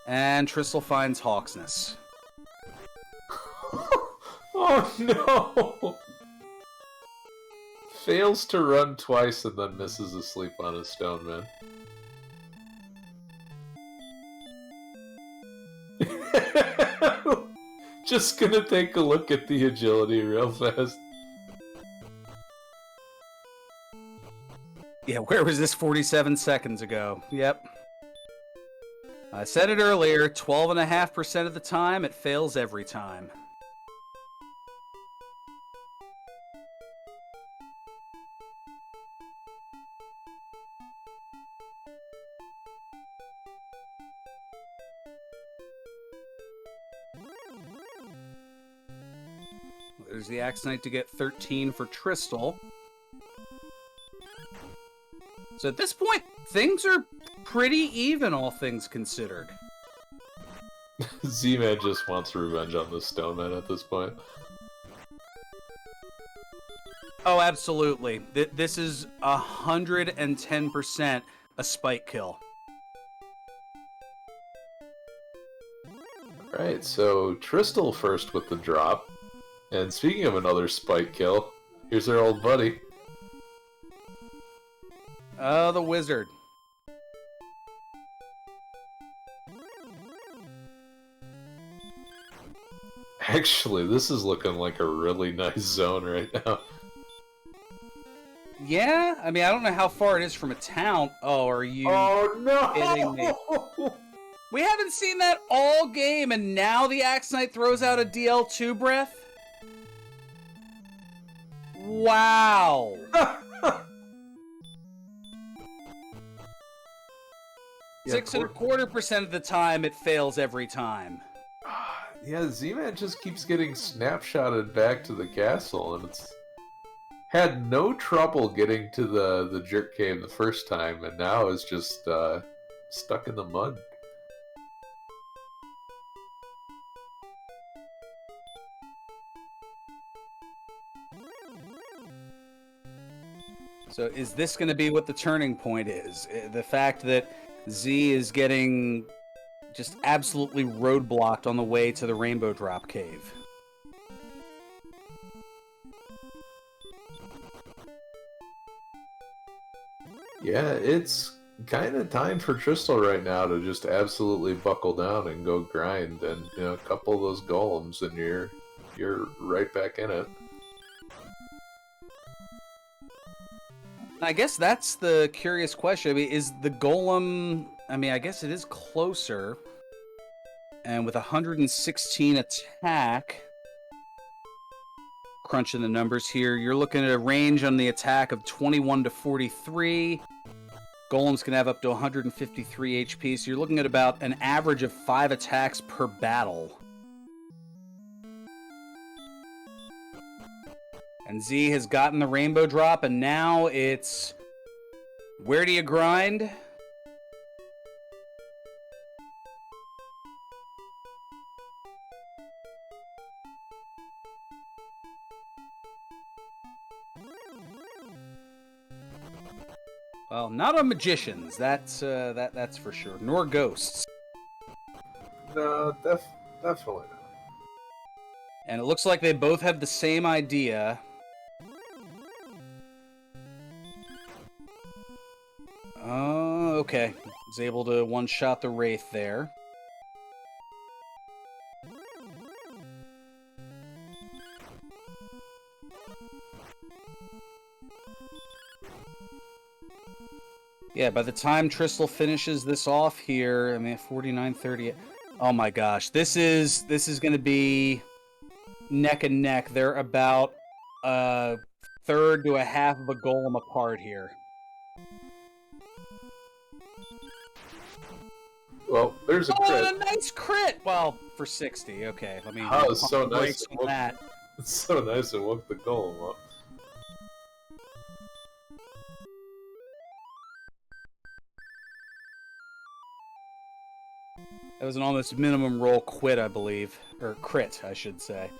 And Tristal finds Hawksness. Oh no! Fails to run twice and then misses asleep on a stone, man. Just gonna take a look at the agility real fast. Yeah, where was this 47 seconds ago? Yep. I said it earlier, 12.5% of the time, it fails every time. There's the Axe Knight to get 13 for Tristal. So at this point, things are pretty even, all things considered. Z-Man just wants revenge on the Stone Man at this point. Oh, absolutely. This is 110% a spike kill. Right, so Tristal first with the drop. And speaking of another spike kill, here's our old buddy. Oh, the wizard. Actually, this is looking like a really nice zone right now. Yeah, I mean, I don't know how far it is from a town. Oh, are you kidding me? We haven't seen that all game, and now the Axe Knight throws out a DL2 breath? Wow. Yeah, 6.25% of the time, it fails every time. Yeah, Z-Man just keeps getting snapshotted back to the castle, and it's had no trouble getting to the jerk cave the first time, and now is just stuck in the mud. So is this going to be what the turning point is? The fact that Z is getting just absolutely roadblocked on the way to the Rainbow Drop Cave. Yeah, it's kind of time for Tristal right now to just absolutely buckle down and go grind, and a couple of those golems, and you're right back in it. I guess that's the curious question. I mean, is the golem... I mean, I guess it is closer. And with 116 attack... Crunching the numbers here, you're looking at a range on the attack of 21 to 43. Golems can have up to 153 HP, so you're looking at about an average of 5 attacks per battle. And Z has gotten the Rainbow Drop, and now it's... Where do you grind? Well, not on magicians, that's for sure. Nor ghosts. No, definitely not. And it looks like they both have the same idea. Oh, okay. Was able to one-shot the Wraith there. Yeah, by the time Tristal finishes this off here, I mean, 49-30. Oh my gosh, this is going to be neck and neck. They're about a third to a half of a golem apart here. Well, there's a crit. Oh, a nice crit! Well, for 60, okay. Let me... Oh, it's so nice. That. It's so nice it woke the golem up. That was an almost minimum roll quit, I believe. Or crit, I should say.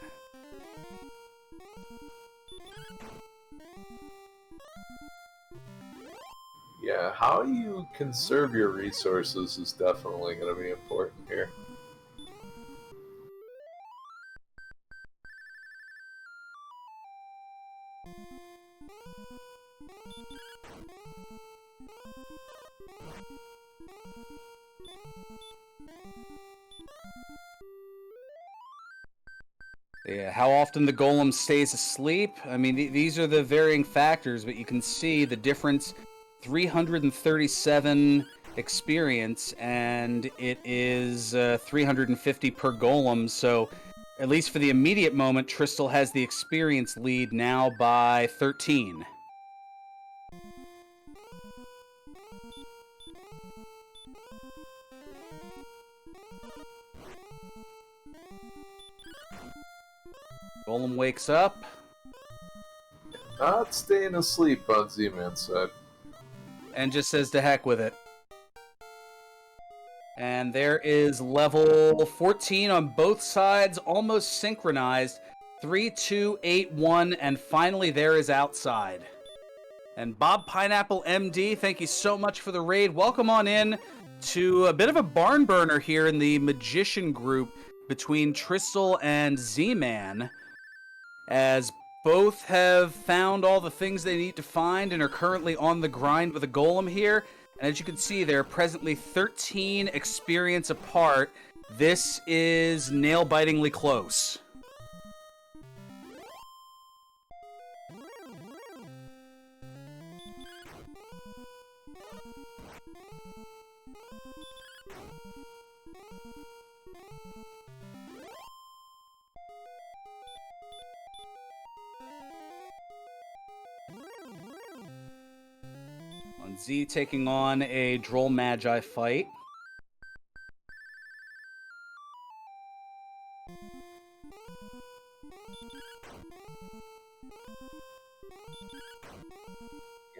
Yeah, how you conserve your resources is definitely going to be important here. Yeah, how often the golem stays asleep? I mean, these are the varying factors, but you can see the difference. 337 experience, and it is 350 per golem, so at least for the immediate moment, Tristal has the experience lead now by 13. Golem wakes up. Not staying asleep on Z-Man's side. And just says to heck with it. And there is level 14 on both sides, almost synchronized. 3, 2, 8, 1, and finally there is outside. And Bob Pineapple MD, thank you so much for the raid. Welcome on in to a bit of a barn burner here in the Magician group between Tristal and Z-Man, as both have found all the things they need to find and are currently on the grind with a golem here. And as you can see, they're presently 13 experience apart. This is nail-bitingly close. Z taking on a Droll Magi fight.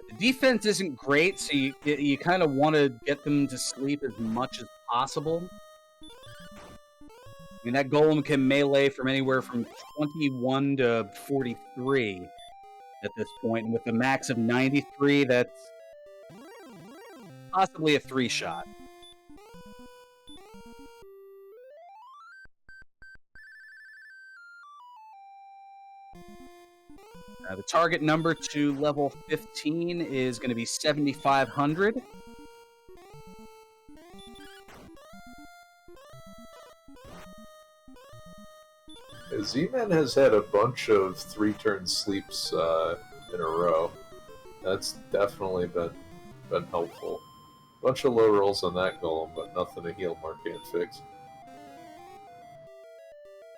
The defense isn't great, so you kind of want to get them to sleep as much as possible. I mean, that golem can melee from anywhere from 21 to 43 at this point, and with a max of 93, that's possibly a 3-shot. The target number to level 15 is going to be 7,500. Z-Man has had a bunch of 3-turn sleeps in a row. That's definitely been helpful. Bunch of low rolls on that golem, but nothing a heal mark can't fix.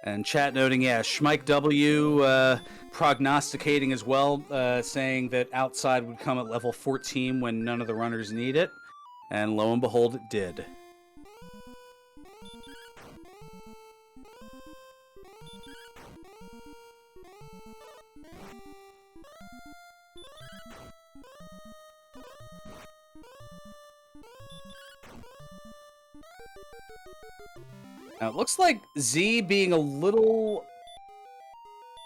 And chat noting, yeah, Schmike W prognosticating as well, saying that outside would come at level 14 when none of the runners need it. And lo and behold, it did. Now, it looks like Z being a little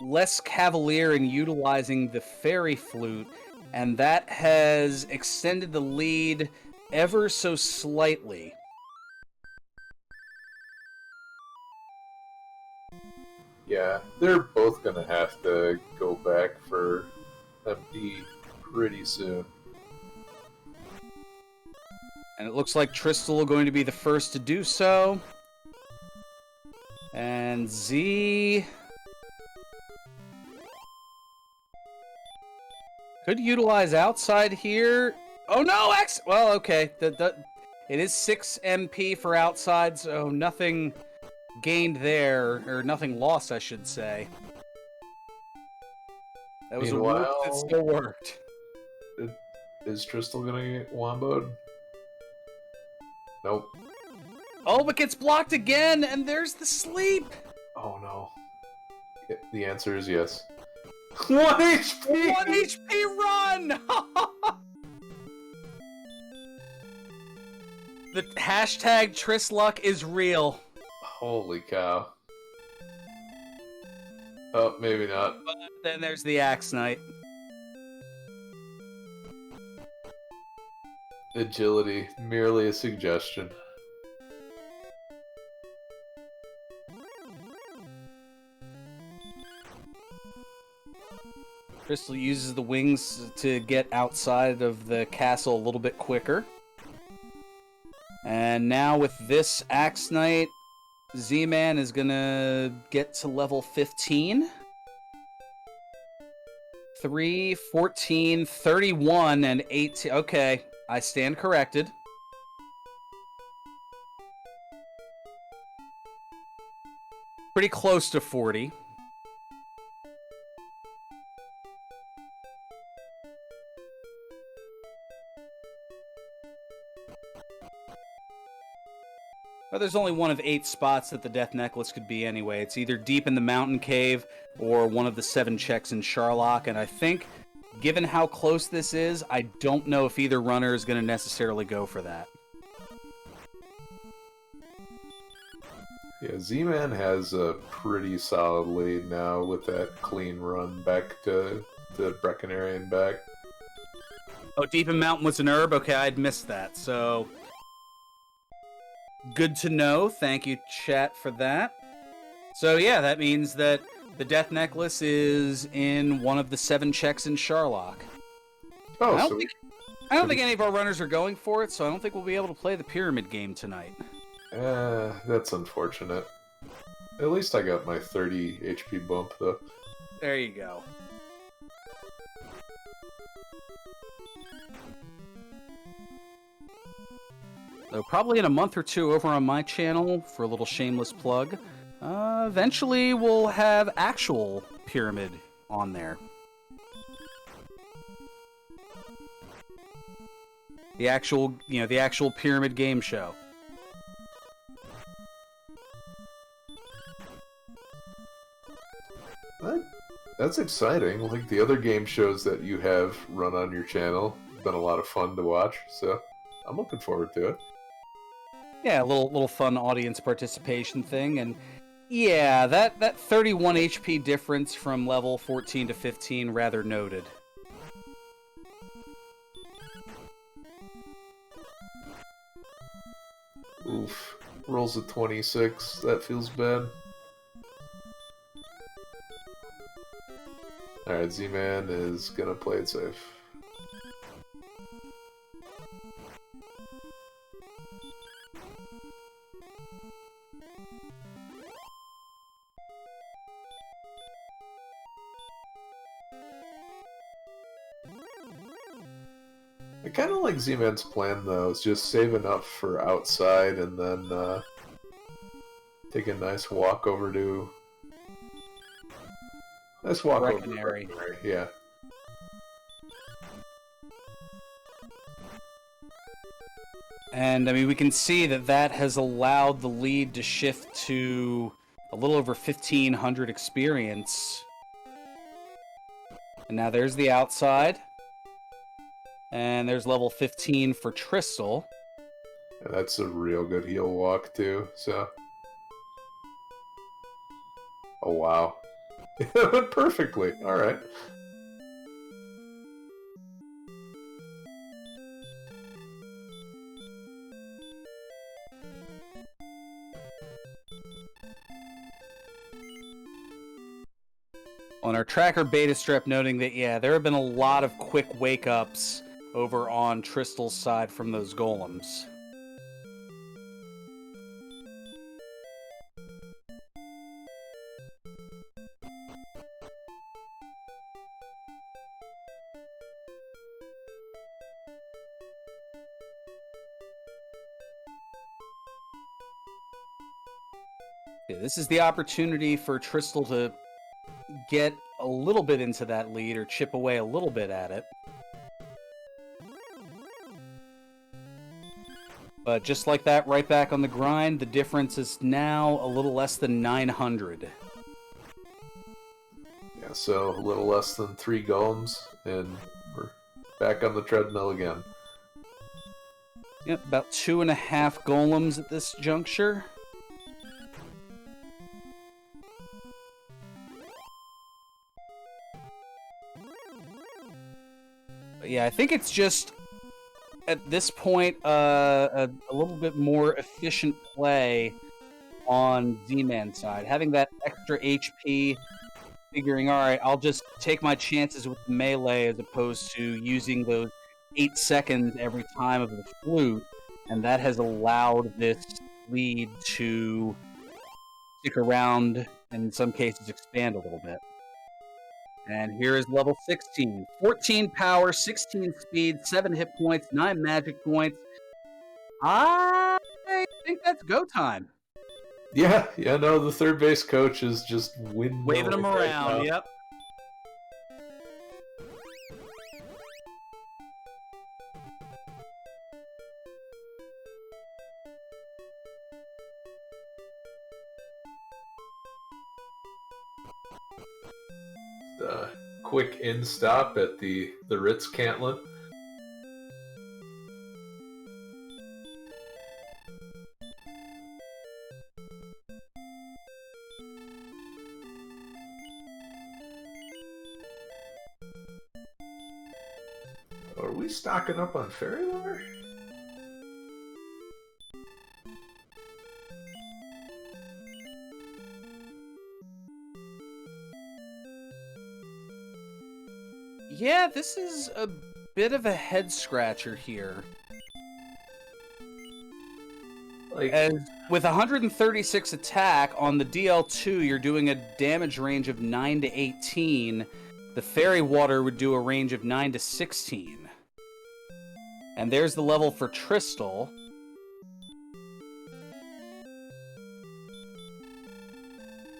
less cavalier in utilizing the Fairy Flute, and that has extended the lead ever so slightly. Yeah, they're both going to have to go back for MD pretty soon. And it looks like Tristal going to be the first to do so. And Z could utilize outside here. Oh no, X! Well, okay. It is 6 MP for outside, so nothing gained there, or nothing lost, I should say. That was a move that still worked. Is Tristal gonna get womboed? Nope. Oh, but gets blocked again, and there's the sleep! Oh no. The answer is yes. 1 HP! 1 HP run! The hashtag Trisluck is real. Holy cow. Oh, maybe not. But then there's the Axe Knight. Agility, merely a suggestion. Crystal uses the wings to get outside of the castle a little bit quicker. And now with this Axe Knight, Z-Man is gonna get to level 15. 3, 14, 31, and 18. Okay, I stand corrected. Pretty close to 40. Well, there's only one of 8 spots that the Death Necklace could be anyway. It's either deep in the mountain cave or one of the 7 checks in Sharlock, and I think, given how close this is, I don't know if either runner is going to necessarily go for that. Yeah, Z-Man has a pretty solid lead now with that clean run back to Breckenary and back. Oh, Deep in Mountain was an herb? Okay, I'd missed that, so... Good to know. Thank you, chat, for that. So yeah, that means that the Death Necklace is in one of the 7 checks in Sharlock. Oh, I don't think any of our runners are going for it, so I don't think we'll be able to play the Pyramid game tonight. That's unfortunate. At least I got my 30 HP bump, though. There you go. So probably in a month or two over on my channel, for a little shameless plug, eventually we'll have actual Pyramid on there. The actual Pyramid game show. That's exciting. Like the other game shows that you have run on your channel, been a lot of fun to watch, so I'm looking forward to it. Yeah, a little fun audience participation thing, and yeah, that 31 HP difference from level 14 to 15 rather noted. Oof. Rolls a 26. That feels bad. Alright, Z-Man is gonna play it safe. I kind of like Z-Man's plan, though. It's just save enough for outside and then take a nice walk over to... Nice walk over to Reckonary, yeah. And, I mean, we can see that has allowed the lead to shift to a little over 1,500 experience. And now there's the outside. And there's level 15 for Tristal. And that's a real good heel walk, too, so... Oh, wow. That went perfectly. Alright. On our tracker beta strip noting that, yeah, there have been a lot of quick wake-ups over on Tristal's side from those golems. Yeah, this is the opportunity for Tristal to get a little bit into that lead or chip away a little bit at it. But just like that, right back on the grind, the difference is now a little less than 900. Yeah, so a little less than 3 golems, and we're back on the treadmill again. Yep, about 2.5 golems at this juncture. But yeah, I think it's just... at this point, a little bit more efficient play on Z-Man's side. Having that extra HP, figuring, alright, I'll just take my chances with the melee as opposed to using those 8 seconds every time of the flute, and that has allowed this lead to stick around and in some cases expand a little bit. And here is level 16. 14 power, 16 speed, 7 hit points, 9 magic points. I think that's go time. Yeah, no, the third base coach is just waving them around, yep. Quick in stop at the Ritz Cantlin. Are we stocking up on fairy lore? Yeah, this is a bit of a head scratcher here. Like, As with 136 attack on the DL2, you're doing a damage range of 9 to 18. The Fairy Water would do a range of 9 to 16. And there's the level for Tristal.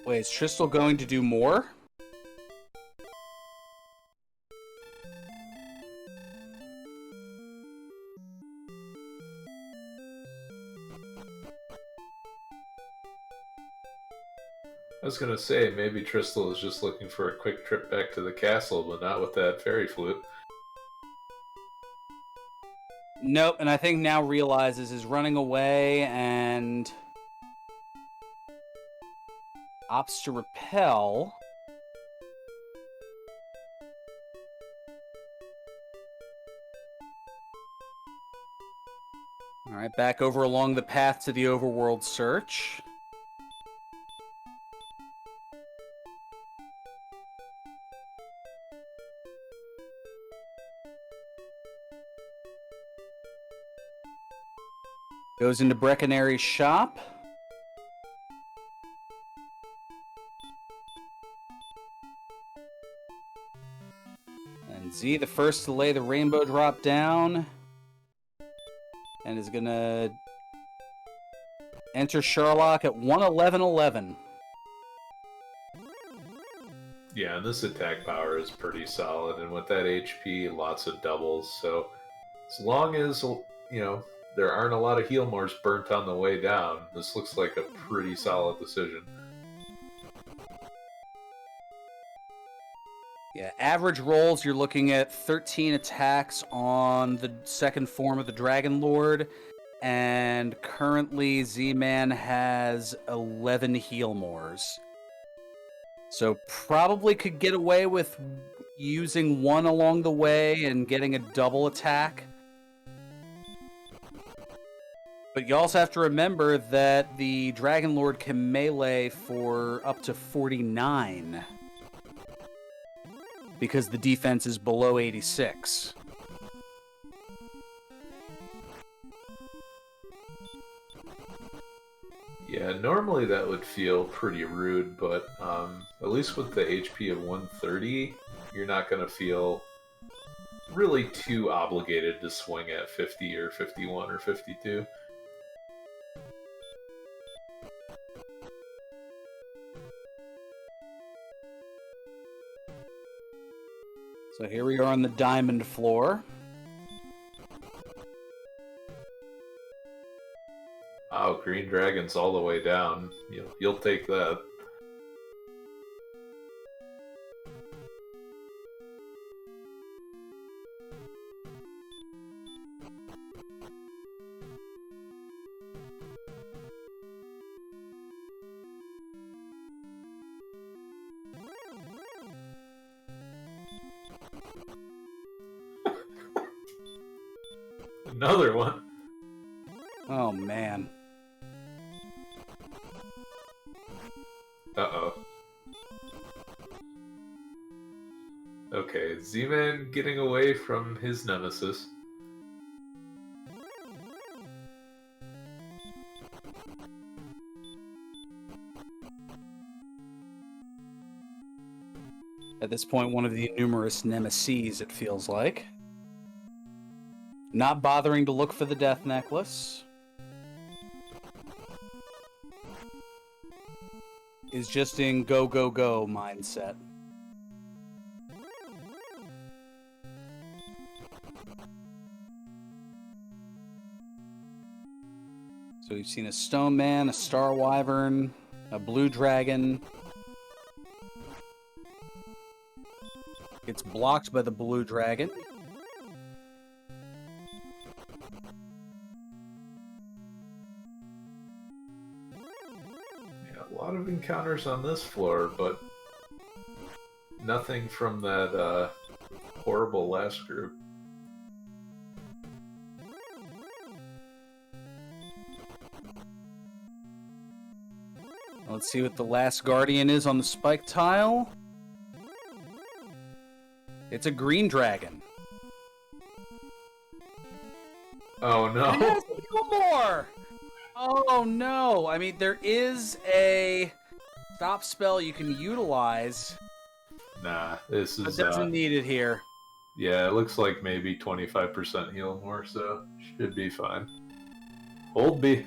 Wait, is Tristal going to do more? I was gonna say, maybe Tristal is just looking for a quick trip back to the castle, but not with that fairy flute. Nope, and I think now realizes is running away and opts to repel. Alright, back over along the path to the overworld search. Goes into Brecconary's shop. And Z, the first to lay the rainbow drop down. And is gonna enter Sherlock at 111.11. Yeah, and this attack power is pretty solid, and with that HP, lots of doubles, so as long as, you know, there aren't a lot of heal mores burnt on the way down, this looks like a pretty solid decision. Yeah, average rolls, you're looking at 13 attacks on the second form of the Dragon Lord, and currently Z-Man has 11 heal mores. So probably could get away with using one along the way and getting a double attack. But you also have to remember that the Dragon Lord can melee for up to 49. Because the defense is below 86. Yeah, normally that would feel pretty rude, but at least with the HP of 130, you're not going to feel really too obligated to swing at 50 or 51 or 52. So here we are on the diamond floor. Oh, Green Dragon's all the way down. You'll take that. Another one. Oh, man. Uh-oh. Okay, Z-Man getting away from his nemesis. At this point, one of the numerous nemeses, it feels like. Not bothering to look for the death necklace. Is just in go, go, go mindset. So we've seen a Stone Man, a Star Wyvern, a Blue Dragon. It's blocked by the Blue Dragon. A lot of encounters on this floor, but nothing from that horrible last group. Let's see what the last Guardian is on the spike tile. It's a green dragon. Oh no! Yes, more! Oh no! I mean, there is a stop spell you can utilize. Nah, this But is doesn't need it here. Yeah, it looks like maybe 25% heal more, so should be fine. Hold B.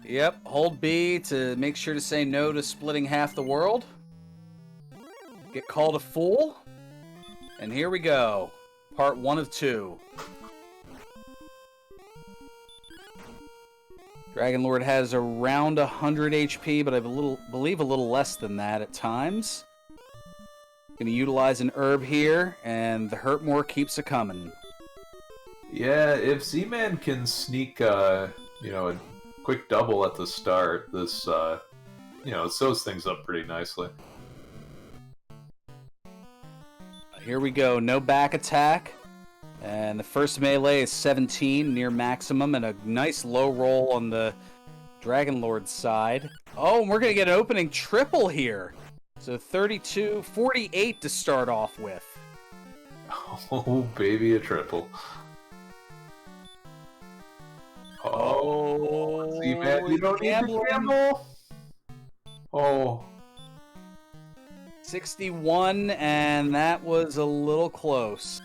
Yep, hold B to make sure to say no to splitting half the world. Get called a fool. And here we go. Part 1 of 2. Dragon Lord has around 100 HP, but I believe a little less than that at times. Gonna utilize an herb here, and the Hurtmore keeps a coming. Yeah, if Z-Man can sneak, a quick double at the start, this, it sews things up pretty nicely. Here we go, no back attack. And the first melee is 17, near maximum, and a nice low roll on the Dragon Lord's side. Oh, and we're gonna get an opening triple here. So 32, 48 to start off with. Oh, baby, a triple. Oh, Z-Man, you don't need to gamble. Oh. 61, and that was a little close.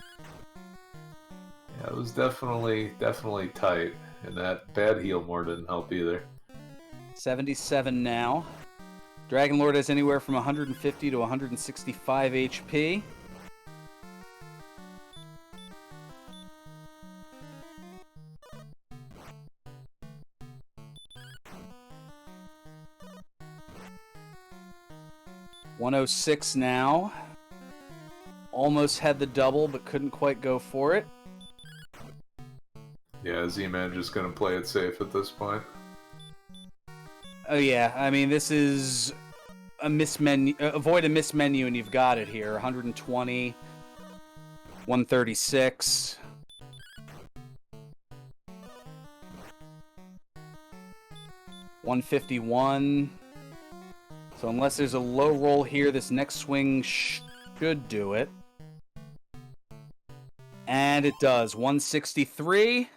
Yeah, it was definitely tight, and that bad heal more didn't help either. 77 now. Dragon Lord has anywhere from 150 to 165 HP. $106 now. Almost had the double, but couldn't quite go for it. Yeah, Z-Man just gonna play it safe at this point. Oh yeah, I mean, this is a mismenu. Avoid a mismenu, and you've got it here. 120, 136. $151. So unless there's a low roll here, this next swing should do it. And it does. 163.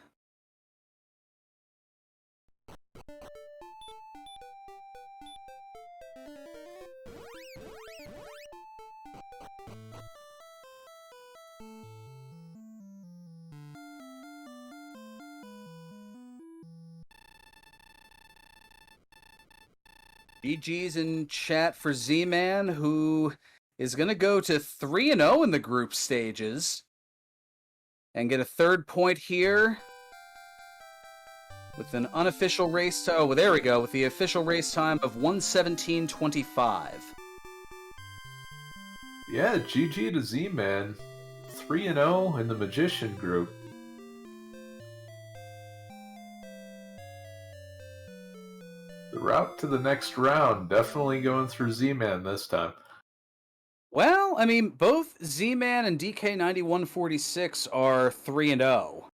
GG's in chat for Z-Man, who is going to go to 3-0 in the group stages and get a third point here with an unofficial race time. Oh, there we go, with the official race time of 1:17:25. Yeah, GG to Z-Man. 3-0 in the Magician group. The route to the next round, definitely going through Z-Man this time. Well, I mean, both Z-Man and DK9146 are 3-0.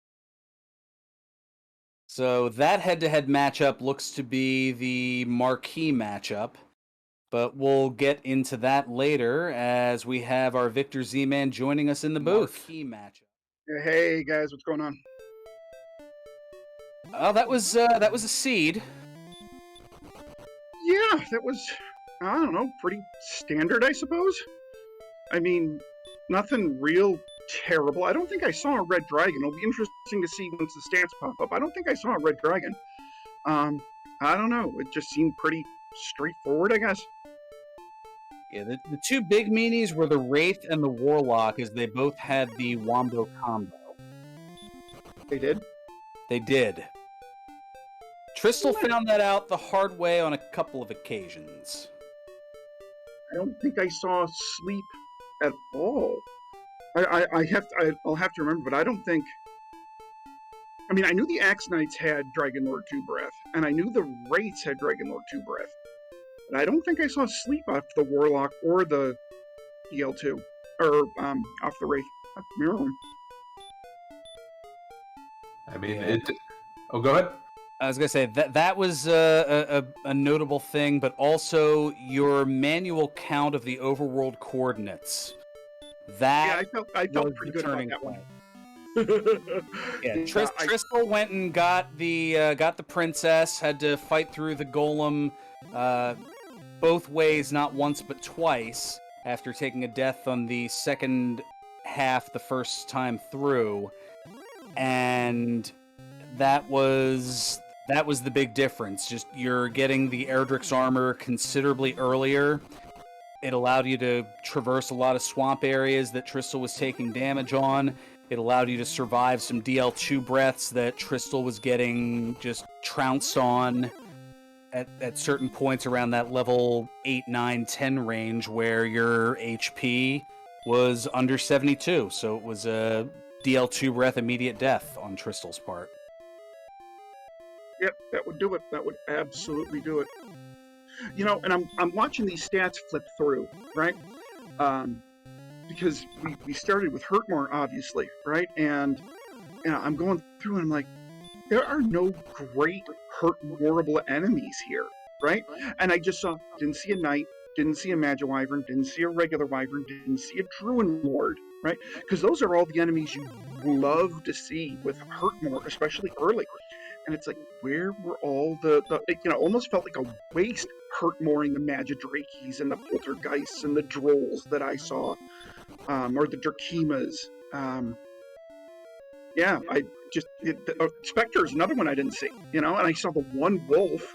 So that head-to-head matchup looks to be the marquee matchup. But we'll get into that later as we have our Victor Z-Man joining us in the booth. Marquee matchup. Hey guys, what's going on? Oh, that was a seed. Yeah, that was, I don't know, pretty standard, I suppose. I mean, nothing real terrible. I don't think I saw a red dragon. It'll be interesting to see once the stats pop up. I don't think I saw a red dragon. I don't know. It just seemed pretty straightforward, I guess. Yeah, the two big meanies were the Wraith and the Warlock, as they both had the Wombo combo. They did? They did. Tristal found that out the hard way on a couple of occasions. I don't think I saw sleep at all. I'll have to remember, but I don't think. I mean, I knew the Axe Knights had Dragon Lord 2 Breath, and I knew the Wraiths had Dragon Lord 2 Breath. But I don't think I saw sleep off the Warlock or the EL2, or off the Wraith. Mirror room. I mean, Oh, go ahead. I was going to say, that was a notable thing, but also your manual count of the overworld coordinates That I felt was pretty the good about turning that point. one. Yeah, Yeah, Tristal went and got the princess. Had to fight through the golem both ways, not once but twice. After taking a death on the second half, the first time through, and that was the big difference. Just you're getting the Erdrick's armor considerably earlier. It allowed you to traverse a lot of swamp areas that Tristal was taking damage on. It allowed you to survive some DL2 breaths that Tristal was getting just trounced on at certain points around that level 8, 9, 10 range where your HP was under 72. So it was a DL2 breath immediate death on Tristal's part. Yep, that would do it. That would absolutely do it. You know, and I'm watching these stats flip through, right? Because we started with Hurtmore, obviously, right? And I'm going through and I'm like, there are no great Hurtmoreable enemies here, right? And I just didn't see a knight, didn't see a magic wyvern, didn't see a regular wyvern, didn't see a druid ward, right? Because those are all the enemies you love to see with Hurtmore, especially early. And it's like, where were all it, almost felt like a waste Hurtmoring the Magidrakes and the Poltergeists and the Drolls that I saw, or the Durkimas. Yeah, Spectre is another one I didn't see, and I saw the one wolf,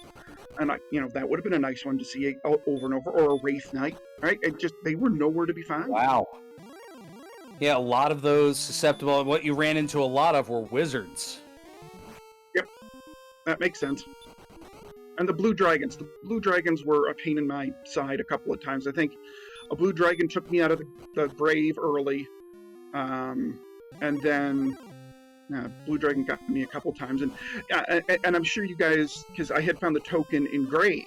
and that would have been a nice one to see over and over, or a Wraith Knight, right? They were nowhere to be found. Wow. Yeah, a lot of those susceptible. What you ran into a lot of were wizards. Yep, that makes sense. And the blue dragons. The blue dragons were a pain in my side a couple of times. I think a blue dragon took me out of the grave early, and then blue dragon got me a couple times. And I'm sure you guys, because I had found the token in grave,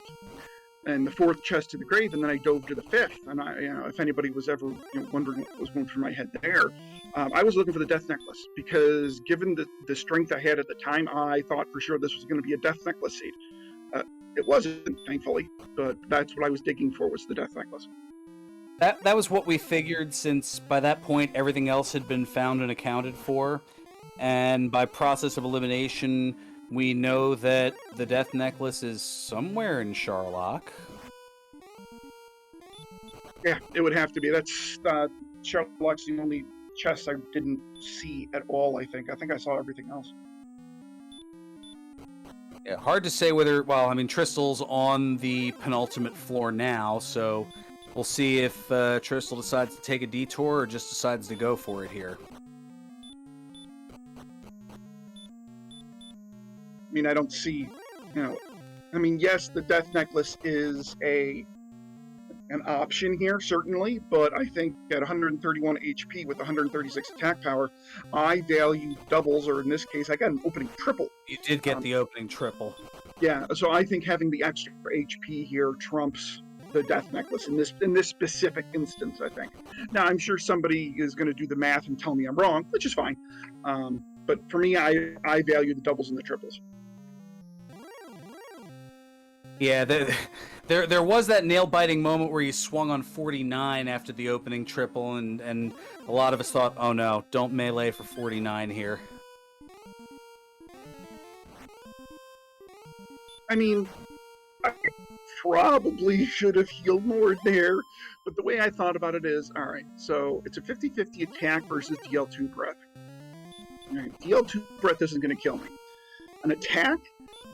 and the fourth chest to the grave, and then I dove to the fifth. And if anybody was ever wondering what was going through my head there, I was looking for the death necklace, because given the strength I had at the time, I thought for sure this was going to be a death necklace seed. It wasn't, thankfully, but that's what I was digging for, was the death necklace. That was what we figured, since by that point everything else had been found and accounted for, and by process of elimination, we know that the death necklace is somewhere in Sharlock. Yeah, it would have to be. That's Sharlock's the only chest I didn't see at all. I think I saw everything else. Yeah, hard to say whether. Well, I mean, Tristal's on the penultimate floor now, so we'll see if Tristal decides to take a detour or just decides to go for it here. I mean, I don't see, yes, the death necklace is an option here, certainly, but I think at 131 HP with 136 attack power, I value doubles, or in this case, I got an opening triple. You did get the opening triple. Yeah, so I think having the extra HP here trumps the death necklace in this specific instance, I think. Now, I'm sure somebody is going to do the math and tell me I'm wrong, which is fine. But for me, I value the doubles and the triples. Yeah, there was that nail-biting moment where you swung on 49 after the opening triple, and a lot of us thought, oh no, don't melee for 49 here. I mean, I probably should have healed more there, but the way I thought about it is, all right, so it's a 50-50 attack versus DL2 breath. All right, DL2 breath isn't going to kill me. An attack,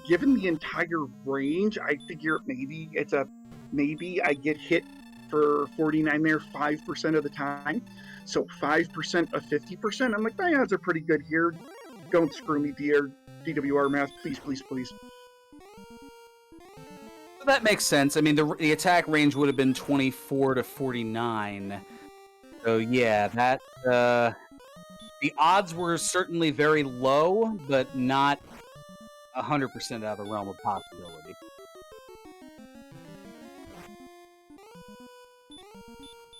given the entire range, I figure maybe I get hit for 49 there 5% of the time. So 5% of 50%. I'm like, my odds are pretty good here. Don't screw me, dear DWR math. Please, please, please. That makes sense. I mean, the attack range would have been 24 to 49. So yeah, that the odds were certainly very low, but not 100% out of the realm of possibility.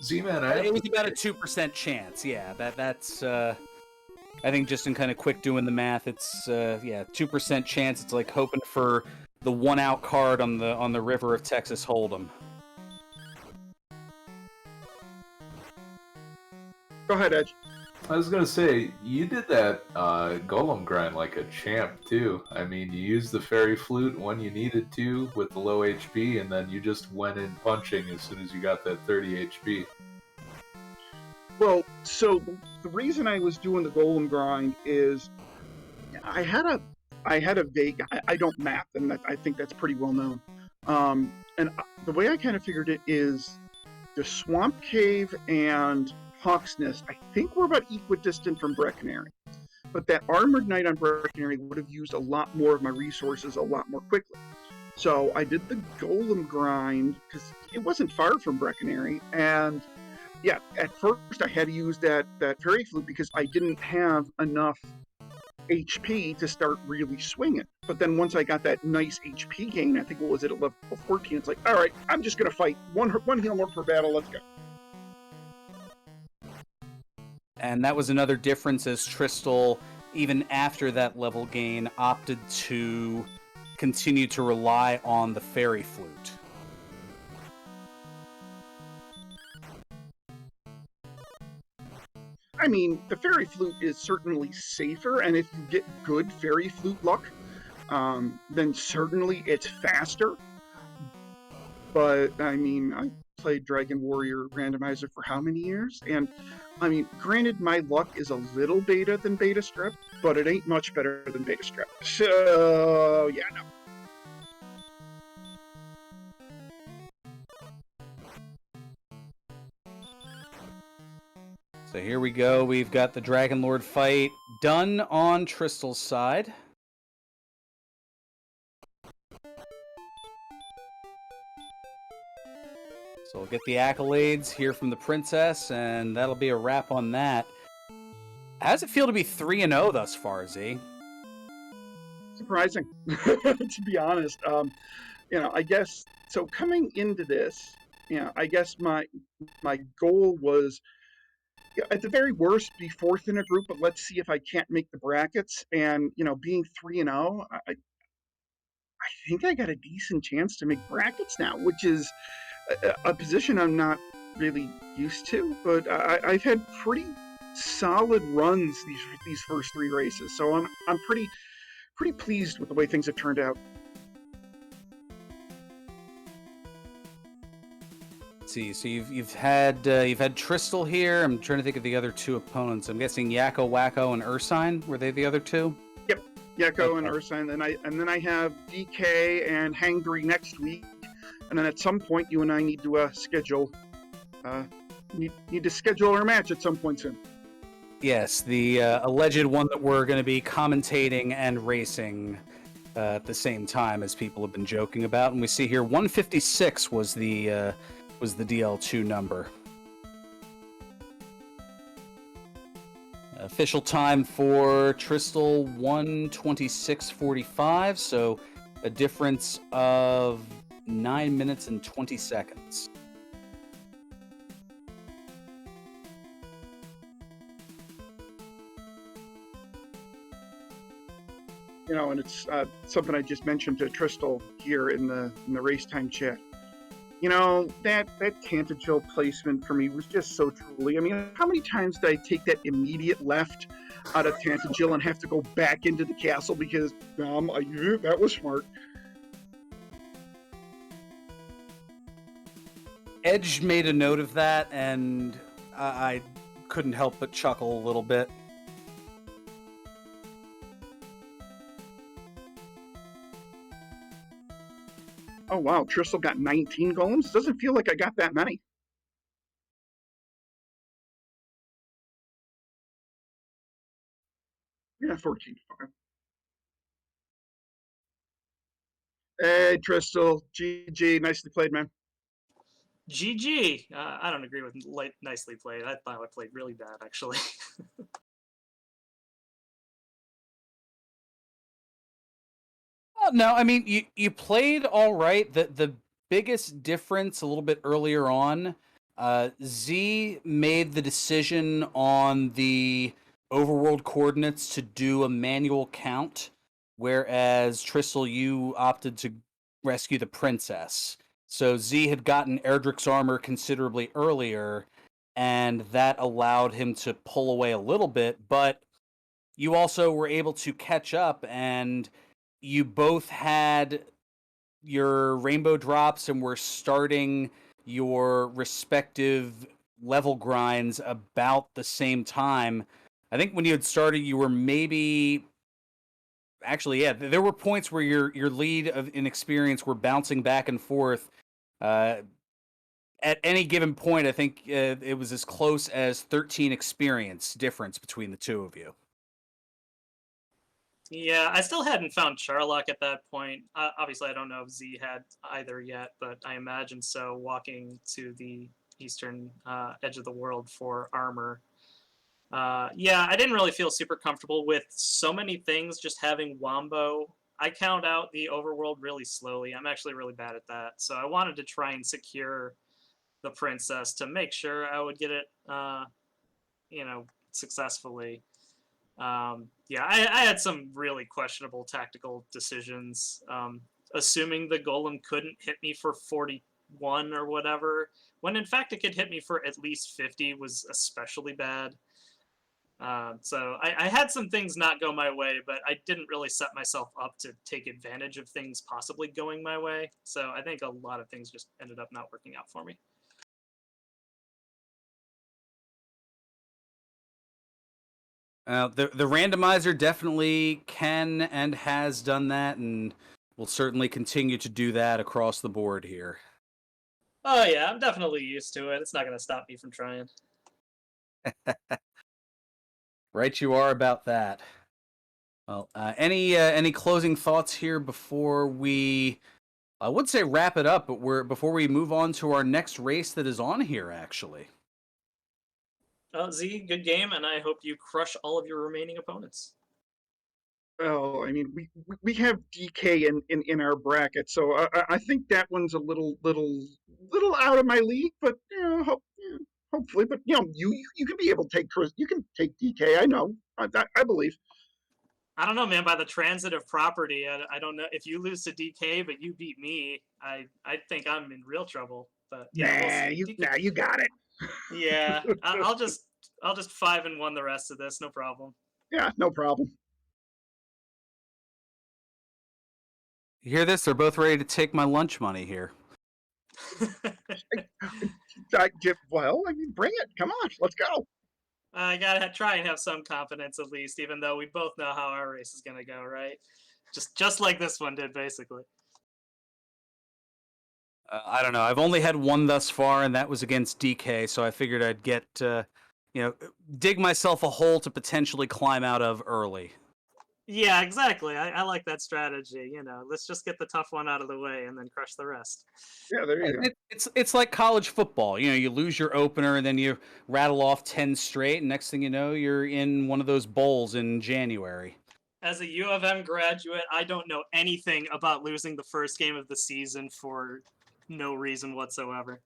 Z-Man, it was about a 2% chance. Yeah, that's. I think just in kind of quick doing the math, it's 2% chance. It's like hoping for the 1-out card on the River of Texas Hold'em. Go ahead, Edge. I was gonna say, you did that golem grind like a champ too. I mean, you used the fairy flute when you needed to with the low HP, and then you just went in punching as soon as you got that 30 HP. Well, so the reason I was doing the golem grind is I had a vague. I don't map, and I think that's pretty well known. And the way I kind of figured it is the Swamp Cave and Hawk's Nest, I think we're about equidistant from Brecconary. But that Armored Knight on Brecconary would have used a lot more of my resources a lot more quickly. So I did the Golem grind because it wasn't far from Brecconary. And yeah, at first I had to use that Fairy Flute because I didn't have enough HP to start really swinging. But then once I got that nice HP gain, I think, what was it, at level 14, it's like, all right, I'm just going to fight one heal more per battle, let's go. And that was another difference as Tristal, even after that level gain, opted to continue to rely on the Fairy Flute. I mean, the Fairy Flute is certainly safer, and if you get good Fairy Flute luck, then certainly it's faster. But, I mean, I played Dragon Warrior Randomizer for how many years? And, I mean, granted, my luck is a little beta than Beta Strip, but it ain't much better than Beta Strip. So, yeah, no. So here we go. We've got the Dragon Lord fight done on Tristal's side. So we'll get the accolades here from the princess, and that'll be a wrap on that. How does it feel to be 3-0 thus far, Z? Surprising, to be honest. I guess, so coming into this, I guess my goal was, at the very worst, be fourth in a group, but let's see if I can't make the brackets. And, being 3-0, I think I got a decent chance to make brackets now, which is a position I'm not really used to, but I've had pretty solid runs these first three races, so I'm pretty pleased with the way things have turned out. Let's see, so you've had Tristal here. I'm trying to think of the other two opponents. I'm guessing Yakko, Wacko, and Ursine. Were they the other two? Yep, Yakko and Ursine. And then I have DK and Hangry next week. And then at some point, you and I need to schedule our match at some point soon. Yes, the alleged one that we're going to be commentating and racing at the same time, as people have been joking about. And we see here 156 was the DL2 number. Official time for Tristal 1:26:45, so a difference of 9 minutes and 20 seconds. And it's something I just mentioned to Tristal here in the race time chat. That Tantagel placement for me was just so truly. I mean, how many times did I take that immediate left out of Tantagel and have to go back into the castle because that was smart. Edge made a note of that, and I couldn't help but chuckle a little bit. Oh, wow. Tristal got 19 golems? Doesn't feel like I got that many. Yeah, 14. Okay. Hey, Tristal. GG. Nicely played, man. GG. I don't agree with nicely played. I thought I played really bad, actually. No, I mean, you played all right. The biggest difference a little bit earlier on, Z made the decision on the overworld coordinates to do a manual count, whereas Tristal, you opted to rescue the princess. So Z had gotten Erdrick's armor considerably earlier, and that allowed him to pull away a little bit, but you also were able to catch up, and you both had your rainbow drops and were starting your respective level grinds about the same time. I think when you had started, you were maybe actually, yeah, there were points where your lead in experience were bouncing back and forth. Uh, at any given point, I think it was as close as 13 experience difference between the two of you. Yeah, I still hadn't found Charlock at that point. Obviously, I don't know if Z had either yet, but I imagine so, walking to the eastern edge of the world for armor. Yeah, I didn't really feel super comfortable with so many things just having Wombo. I count out the overworld really slowly. I'm actually really bad at that. So I wanted to try and secure the princess to make sure I would get it, successfully. Yeah, I had some really questionable tactical decisions. Assuming the golem couldn't hit me for 41 or whatever, when in fact it could hit me for at least 50 was especially bad. So I had some things not go my way, but I didn't really set myself up to take advantage of things possibly going my way. So I think a lot of things just ended up not working out for me. The randomizer definitely can and has done that, and will certainly continue to do that across the board here. Oh yeah, I'm definitely used to it. It's not going to stop me from trying. Right, you are about that. Well, any closing thoughts here before we? I would say wrap it up, but before we move on to our next race that is on here, actually. Z, good game, and I hope you crush all of your remaining opponents. Oh, I mean, we have DK in our bracket, so I think that one's a little out of my league, but hopefully, but you can be able to take Chris, you can take DK. I know, I believe. I don't know, man. By the transitive property, I don't know if you lose to DK, but you beat me. I think I'm in real trouble. But yeah, we'll see. You got it. Yeah, I'll just 5-1 the rest of this, no problem. Yeah, no problem. You hear this? They're both ready to take my lunch money here. Well, I mean, bring it. Come on, let's go. I gotta try and have some confidence at least, even though we both know how our race is gonna go, right? Just like this one did, basically. I don't know. I've only had one thus far, and that was against DK. So I figured I'd get, dig myself a hole to potentially climb out of early. Yeah, exactly. I like that strategy. Let's just get the tough one out of the way and then crush the rest. Yeah, there you go. It's like college football. You lose your opener, and then you rattle off 10 straight, and next thing you know, you're in one of those bowls in January. As a U of M graduate, I don't know anything about losing the first game of the season for no reason whatsoever.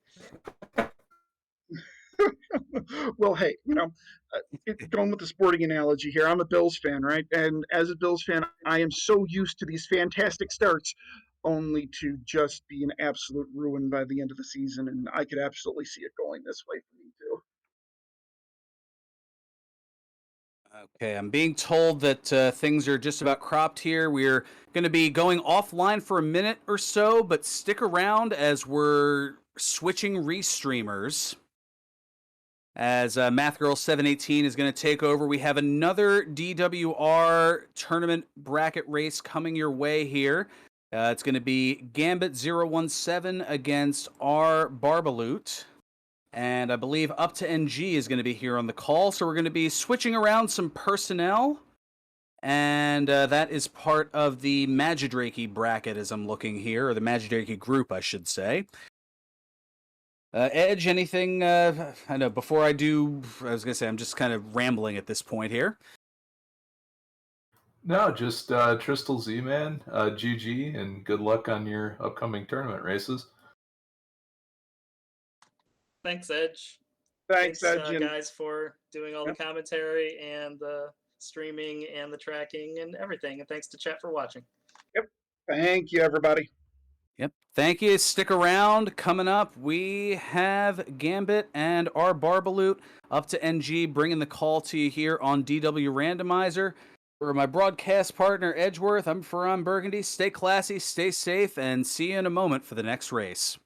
Well, hey, going with the sporting analogy here, I'm a Bills fan, right? And as a Bills fan, I am so used to these fantastic starts, only to just be an absolute ruin by the end of the season. And I could absolutely see it going this way for me too. Okay, I'm being told that things are just about cropped here. We're going to be going offline for a minute or so, but stick around as we're switching restreamers. As MathGirl718 is going to take over, we have another DWR tournament bracket race coming your way here. It's going to be Gambit017 against R Barbaloot. And I believe Up to NG is going to be here on the call. So we're going to be switching around some personnel. And that is part of the Magidrake bracket as I'm looking here, or the Magidrake group, I should say. Edge, anything? I know before I do, I was going to say I'm just kind of rambling at this point here. No, just Tristal Z, man. GG, and good luck on your upcoming tournament races. Thanks, Edge. Thanks, Edge. Guys, for doing all the commentary and the streaming and the tracking and everything. And thanks to chat for watching. Yep. Thank you, everybody. Yep. Thank you. Stick around. Coming up, we have Gambit and our Barbaloot up to NG, bringing the call to you here on DW Randomizer. For my broadcast partner, Edgeworth, I'm Ferran Burgundy. Stay classy, stay safe, and see you in a moment for the next race.